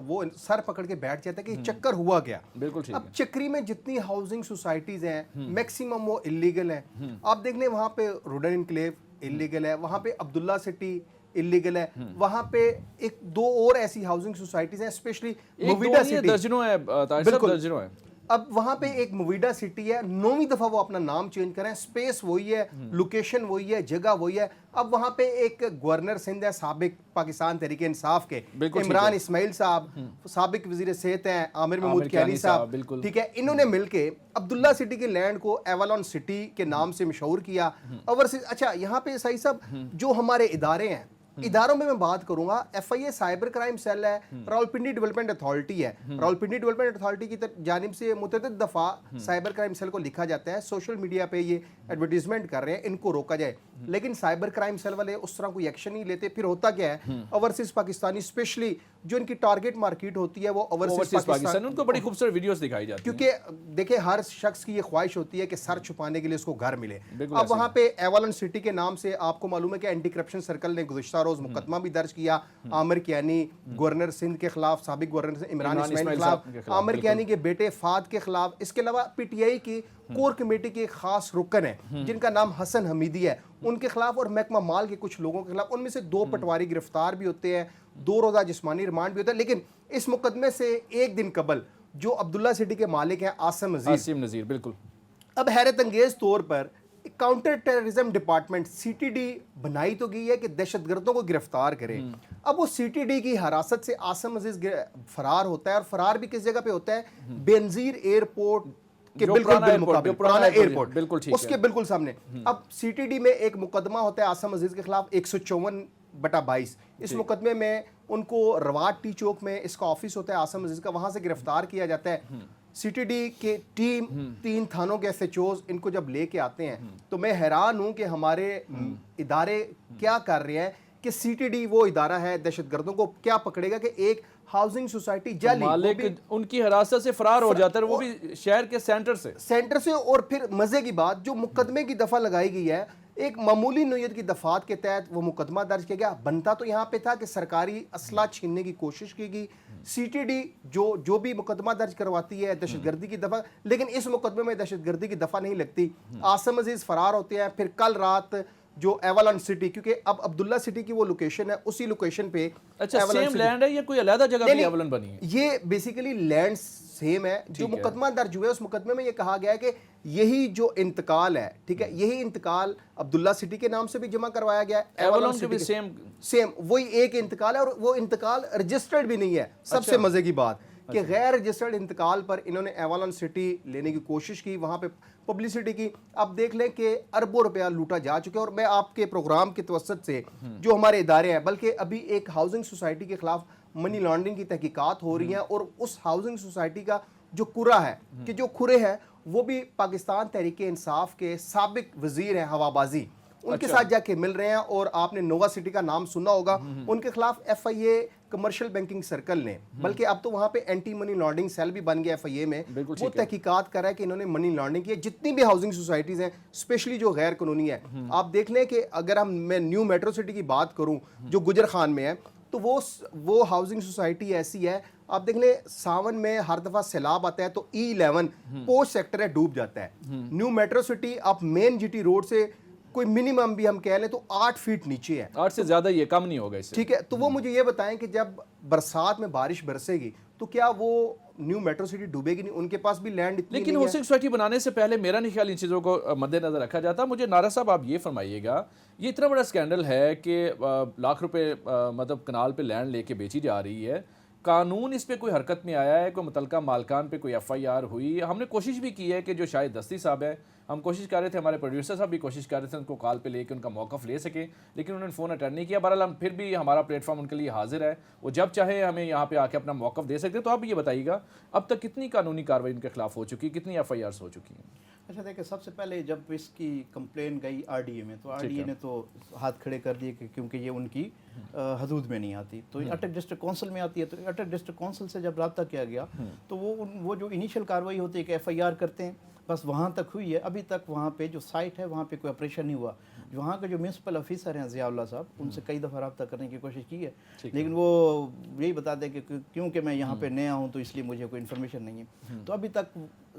वो सर पकड़ के बैठ जाता है कि चक्कर हुआ क्या। बिल्कुल ठीक अब है। चक्री में जितनी हाउसिंग सोसाइटीज़ हैं मैक्सिमम वो इलीगल हैं। आप देख लें, वहाँ पे रोडन इनक्लेव इलीगल है, वहाँ पे अब्दुल्ला सिटी इलीगल है, वहाँ पे एक 2 और ऐसी हाउसिंग सोसाइटीज हैं, स्पेशली मुवीडा सिटी। दर्जनों है ताहिर साहब, दर्जनों है। अब वहाँ पे एक मुवीडा सिटी है, 9वीं दफ़ा वो अपना नाम चेंज करें, स्पेस वही है, लोकेशन वही है, जगह वही है। अब वहाँ पे एक गवर्नर सिंध है साबिक पाकिस्तान तहरीक इंसाफ के, इमरान इस्माइल साहब, साबिक वजीर सेहत हैं आमिर महमूद कियानी साहब, ठीक है। इन्होंने मिलके अब्दुल्ला सिटी के लैंड को एवलॉन सिटी के नाम से मशहूर किया। अच्छा, यहाँ पे सही साहब, जो हमारे इदारे हैं, इदारों में मैं बात करूंगा, एफआईए साइबर क्राइम सेल है, रावलपिंडी डेवलपमेंट अथॉरिटी है। रावलपिंडी डेवलपमेंट अथॉरिटी की जानिब से मुतअद्दिद दफ़ा साइबर क्राइम सेल को लिखा जाता है, सोशल मीडिया पे ये एडवर्टीजमेंट कर रहे हैं, इनको रोका जाए, लेकिन साइबर क्राइम सेल वाले उस तरह कोई एक्शन नहीं लेते। फिर होता क्या है, ओवरसीज पाकिस्तानी, स्पेशली जो इनकी टारगेट मार्केट होती है वो ओवरसीज पाकिस्तान, उनको बड़ी खूबसूरत वीडियोस दिखाई जाती हैं, क्योंकि देखिए हर शख्स की ये ख्वाहिश होती है कि सर छुपाने के लिए उसको घर मिले। अब वहाँ पे एवलन सिटी के नाम से आपको मालूम है कि एंटी करप्शन सर्कल ने गुज़िश्ता रोज मुकदमा भी दर्ज किया आमिर कियानी, गवर्नर सिंध के खिलाफ, साबिक गवर्नर इमरान इस्माइल के खिलाफ, आमिर कियानी के बेटे फाद के खिलाफ। इसके अलावा पीटीआई की कोर कमेटी के एक खास रुकन है जिनका नाम हसन हमीदी है, उनके खिलाफ और महकमा माल के कुछ लोगों के खिलाफ, उनमें से 2 पटवारी गिरफ्तार भी होते हैं, 2 रोज़ा जिस्मानी रिमांड भी होता है। लेकिन इस मुकदमे से एक दिन कबल जो अब्दुल्ला सिटी के मालिक हैं आसिम नज़ीर, बिल्कुल, अब हैरत अंगेज तौर पर काउंटर टेररिज्म डिपार्टमेंट सीटीडी बनाई तो गई है कि दहशतगर्दों को गिरफ्तार करे। अब वो सीटीडी की हिरासत से आसिम अजीज फरार होता है, और फरार भी किस जगह पे होता है, बेनजीर एयरपोर्ट के बिल्कुल पुराना एयरपोर्ट, बिल्कुल ठीक उसके बिल्कुल सामने। अब सीटीडी में एक मुकदमा होता है आसिम अजीज के खिलाफ 154/22। इस मुकदमे में उनको रवाट टी चौक में इसका ऑफिस होता है आसिम अजीज का, वहां से गिरफ्तार किया जाता है। सीटीडी के टीम 3 थानों के एसएचओज इनको जब लेके आते हैं, तो मैं हैरान हूं कि हमारे इदारे क्या कर रहे हैं कि सीटीडी वो इदारा है, दहशतगर्दों को क्या पकड़ेगा कि एक हाउसिंग सोसाइटी जाली मालिक उनकी हिरासत से फरार हो जाता है, वो भी शहर के सेंटर से। और फिर मजे की बात, जो मुकदमे की दफा लगाई गई है, एक मामूली नोयत की दफात के तहत वो मुकदमा दर्ज किया गया। बनता तो यहाँ पे था कि सरकारी असला छीनने की कोशिश की गई। सीटीडी जो भी मुकदमा दर्ज करवाती है दहशतगर्दी की दफा, लेकिन इस मुकदमे में दहशतगर्दी की दफा नहीं लगती। आसिम अजीज फरार होते हैं। फिर कल रात जो एवलन सिटी, क्योंकि अब अब्दुल्ला सिटी की वो लोकेशन है, उसी लोकेशन पे अच्छा सेम लैंड है या कोई अलग जगह पे एवलन बनी है? ये बेसिकली लैंड सेम है। जो मुकदमा दर्ज हुआ है उस मुकदमे में ये कहा गया है कि यही जो इंतकाल है, ठीक है, यही इंतकाल अब्दुल्ला सिटी के नाम से भी जमा करवाया गया है, एवलन के भी सेम वही एक इंतकाल है, और वो इंतकाल रजिस्टर्ड भी नहीं है। सबसे मजे की बात कि गैर रजिस्टर्ड इंतकाल पर इन्होंने एवलन सिटी लेने की कोशिश की, वहां पे पब्लिसिटी की। अब देख लें कि अरबों रुपया लूटा जा चुका है। और मैं आपके प्रोग्राम के तवसत से जो हमारे इदारे हैं, बल्कि अभी एक हाउसिंग सोसाइटी के खिलाफ मनी लॉन्ड्रिंग की तहकीकात हो रही हैं, और उस हाउसिंग सोसाइटी का जो कुरा है कि जो खुरे हैं वो भी पाकिस्तान तहरीक इंसाफ के साबिक वजीर हैं हवाबाजी, उनके साथ जाके मिल रहे हैं। और आपने नोवा सिटी का नाम सुना होगा, उनके खिलाफ एफआईए कमर्शियल बैंकिंग सर्कल ने, बल्कि अब तो वहां पे एंटी मनी लॉन्ड्रिंग सेल भी बन गया एफआईए में, वो तहकीकात कर रहा है कि इन्होंने मनी लॉन्ड्रिंग की है। जितनी भी हाउसिंग सोसाइटीज हैं, स्पेशली जो गैर कानूनी है, आप देख लें कि अगर मैं न्यू मेट्रो सिटी की बात करूं जो गुजर खान में है, तो वो हाउसिंग सोसाइटी ऐसी है, आप देख लें सावन में हर दफा सैलाब आता है तो E11 पोस्ट सेक्टर है, डूब जाता है। न्यू मेट्रो सिटी आप मेन जीटी रोड से कोई मिनिमम भी हम कह लें तो 8 फीट नीचे है। 8 से ज़्यादा ये कम नहीं होगा इससे। ठीक है, तो वो मुझे ये बताएं कि जब बरसात में बारिश बरसेगी तो क्या वो न्यू मेट्रो सिटी डूबेगी नहीं? उनके पास भी लैंड इतनी लेकिन नहीं है। हाउसिंग सोसाइटी बनाने से पहले मेरा नहीं ख्याल इन चीज़ों को मद्देनजर रखा जाता। मुझे नारा साहब आप ये फरमाइएगा, ये इतना बड़ा स्कैंडल है कि लाख रुपए मतलब कनाल पे लैंड लेके बेची जा रही है, कानून इस पे कोई हरकत में आया है, कोई मुतलका मालकान पे कोई FIR हुई? हमने कोशिश भी की है कि जो शायद दस्ती साहब है, हम कोशिश कर रहे थे, हमारे प्रोड्यूसर साहब भी कोशिश कर रहे थे उनको कॉल पे लेके उनका मौक़िफ़ ले सके, लेकिन उन्होंने फ़ोन अटेंड नहीं किया। बहरहाल हम फिर भी हमारा प्लेटफॉर्म उनके लिए हाजिर है, वो जब चाहे हमें यहाँ पे आके अपना मौक़िफ़ दे सकते हैं। तो आप ये बताइएगा अब तक कितनी कानूनी कार्रवाई उनके खिलाफ हो चुकी है, कितनी FIRs हो चुकी हैं? अच्छा देखिए, सबसे पहले जब इसकी कंप्लेन गई RDA में, तो RDA ने तो हाथ खड़े कर दिए कि क्योंकि ये उनकी हदूद में नहीं आती, तो अटक डिस्ट्रिक्ट काउंसिल में आती है। तो अटक डिस्ट्रिक्ट काउंसिल से जब रब्ता किया गया तो वो जो इनिशियल कार्रवाई होती है कि FIR करते हैं, बस वहाँ तक हुई है। अभी तक वहाँ पे जो साइट है वहाँ पे कोई ऑपरेशन नहीं हुआ। वहाँ के जो म्यूनसिपल ऑफिसर हैं ज़ियाउल्लाह साहब, उनसे कई दफ़ा रब्ता करने की कोशिश की है, लेकिन वो यही बताते हैं कि क्योंकि मैं यहाँ पे नया हूँ तो इसलिए मुझे कोई इन्फॉर्मेशन नहीं है। तो अभी तक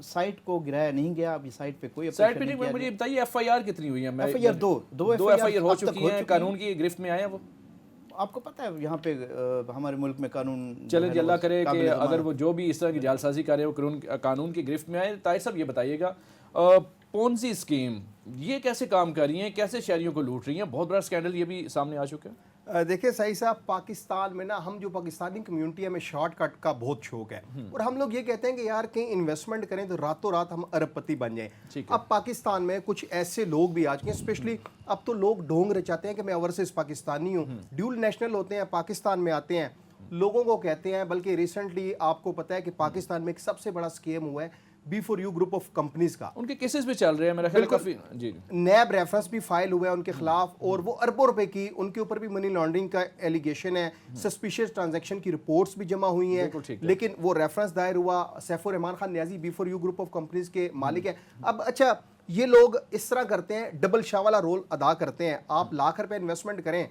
साइट को गिराया नहीं गया, अभी साइट पे कोई साइड पे ऑपरेशन नहीं, नहीं मुझे किया। बताइए FIR कितनी हुई है? FIR दो FIR हो अब तक चुकी हैं, कानून की गिरफ्त में आए हैं वो? आपको पता है यहाँ पे हमारे मुल्क में कानून चलें जी, अल्लाह करे कि काबिल ज़मानत। अगर वो जो भी इस तरह की जालसाजी कर रहे हो कानून की गिरफ्त में आए। ताहिर साहब ये बताइएगा, पोंजी स्कीम ये कैसे काम कर रही हैं, कैसे शहरियों को लूट रही हैं? बहुत बड़ा स्कैंडल ये भी सामने आ चुका है। देखिए सही साहब, पाकिस्तान में ना हम जो पाकिस्तानी कम्युनिटी है, हमें शॉर्टकट का बहुत शौक है और हम लोग ये कहते हैं कि यार कहीं इन्वेस्टमेंट करें तो रातों रात हम अरबपति बन जाएं। ठीक है। अब पाकिस्तान में कुछ ऐसे लोग भी आ चुके हैं, स्पेशली अब तो लोग ढोंग रचाते हैं कि मैं ओवरसीज पाकिस्तानी हूँ, ड्यूल नेशनल होते हैं, पाकिस्तान में आते हैं, लोगों को कहते हैं। बल्कि रिसेंटली आपको पता है कि पाकिस्तान में एक सबसे बड़ा स्कीम हुआ है B4U ग्रुप ऑफ कंपनीज का, उनके केसेस भी चल रहे हैं मेरा ख्याल काफी। जी नैब रेफरेंस भी फाइल हुआ है उनके खिलाफ और वो अरबों रुपए की, उनके ऊपर भी मनी लॉन्ड्रिंग का एलिगेशन है, सस्पिशियस ट्रांजैक्शन की रिपोर्ट्स भी जमा हुई हैं, लेकिन वो रेफरेंस दायर हुआ। Saifur Rahman Khan Niazi B4U group of companies के मालिक हैं। अब अच्छा, ये लोग इस तरह करते हैं, डबल शाह वाला रोल अदा करते हैं। आप लाख रुपए इन्वेस्टमेंट करें,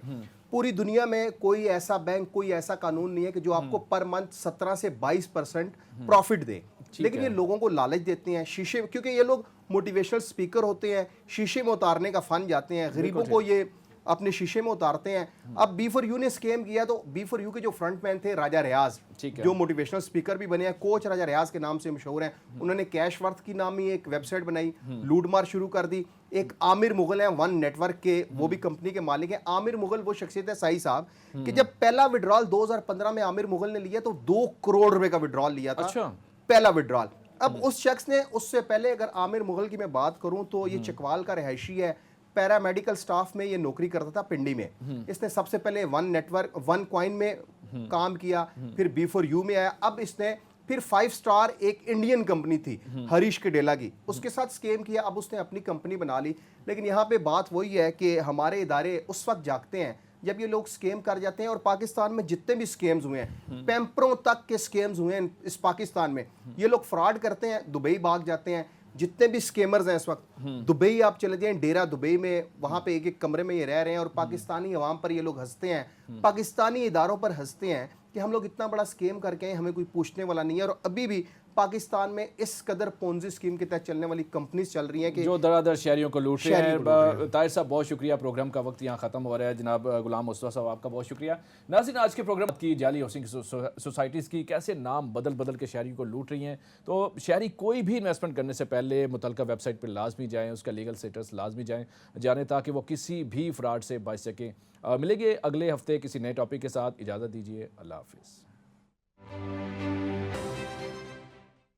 पूरी दुनिया में कोई ऐसा बैंक, कोई ऐसा कानून नहीं है कि जो आपको पर मंथ 17 से 22% प्रॉफिट दे, लेकिन ये लोगों को लालच देते हैं शीशे, क्योंकि ये लोग मोटिवेशनल स्पीकर होते हैं, शीशे में उतारने का फन जाते हैं, गरीबों को ये अपने शीशे में उतारते हैं। अब B4U ने स्कैम किया तो B4U के जो फ्रंटमैन थे राजा रियाज, जो मोटिवेशनल स्पीकर भी बने हैं, कोच राजा रियाज के नाम से मशहूर हैं, उन्होंने कैश वर्थ की नामी एक वेबसाइट बनाई, लूटमार शुरू कर दी। एक आमिर मुगल हैं वन नेटवर्क के, वो भी कंपनी के मालिक हैं। आमिर मुगल वो शख्सियत है साई साहब कि जब पहला विड्रॉल 2015 में आमिर मुगल ने लिया तो 2 करोड़ रुपए का विड्रॉल लिया था। अच्छा। पहला विड्रॉल। अब उस शख्स ने, उससे पहले अगर आमिर मुगल की मैं बात करूं तो ये चकवाल का रहायशी है, पैरामेडिकल स्टाफ में ये नौकरी करता था पिंडी में। इसने सबसे पहले वन नेटवर्क, वन कॉइन में काम किया, फिर B4U में आया। अब इसने फिर 5 स्टार एक इंडियन कंपनी थी हरीश केडेला की, उसके साथ स्कैम किया। अब उसने अपनी कंपनी बना ली। लेकिन यहाँ पे बात वही है कि हमारे इदारे उस वक्त जागते हैं जब ये लोग स्कैम कर जाते हैं। और पाकिस्तान में जितने भी स्कैम्स हुए हैं, पैम्परों तक के स्कैम्स हुए हैं इस पाकिस्तान में, ये लोग फ्रॉड करते हैं, दुबई भाग जाते हैं। जितने भी स्कैमर्स हैं इस वक्त, दुबई आप चले जाएं, डेरा दुबई में, वहाँ पे एक एक कमरे में ये रह रहे हैं और पाकिस्तानी अवाम पर ये लोग हंसते हैं, पाकिस्तानी इदारों पर हंसते हैं कि हम लोग इतना बड़ा स्कैम करके आए, हमें कोई पूछने वाला नहीं है। और अभी भी पाकिस्तान में इस कदर पोंजी स्कीम के तहत चलने वाली कंपनीज चल रही हैं कि जो दरादर शहरियों को लूट रहे हैं। ताहिर साहब बहुत शुक्रिया, प्रोग्राम का वक्त यहाँ ख़त्म हो रहा है। जनाब गुलाम मुस्तफ़ा साहब आपका बहुत शुक्रिया। नाज़रीन, आज के प्रोग्राम की जाली हाउसिंग सोसाइटीज़ की कैसे नाम बदल बदल के शहरी को लूट रही हैं। तो शहरी कोई भी इन्वेस्टमेंट करने से पहले मुतलका वेबसाइट पर लाजमी जाएँ, उसका लीगल स्टेटस लाजमी जाने ताकि वो किसी भी फ्रॉड से बच सकें। मिलेंगे अगले हफ्ते किसी नए टॉपिक के साथ। इजाज़त दीजिए, अल्लाह हाफिज़।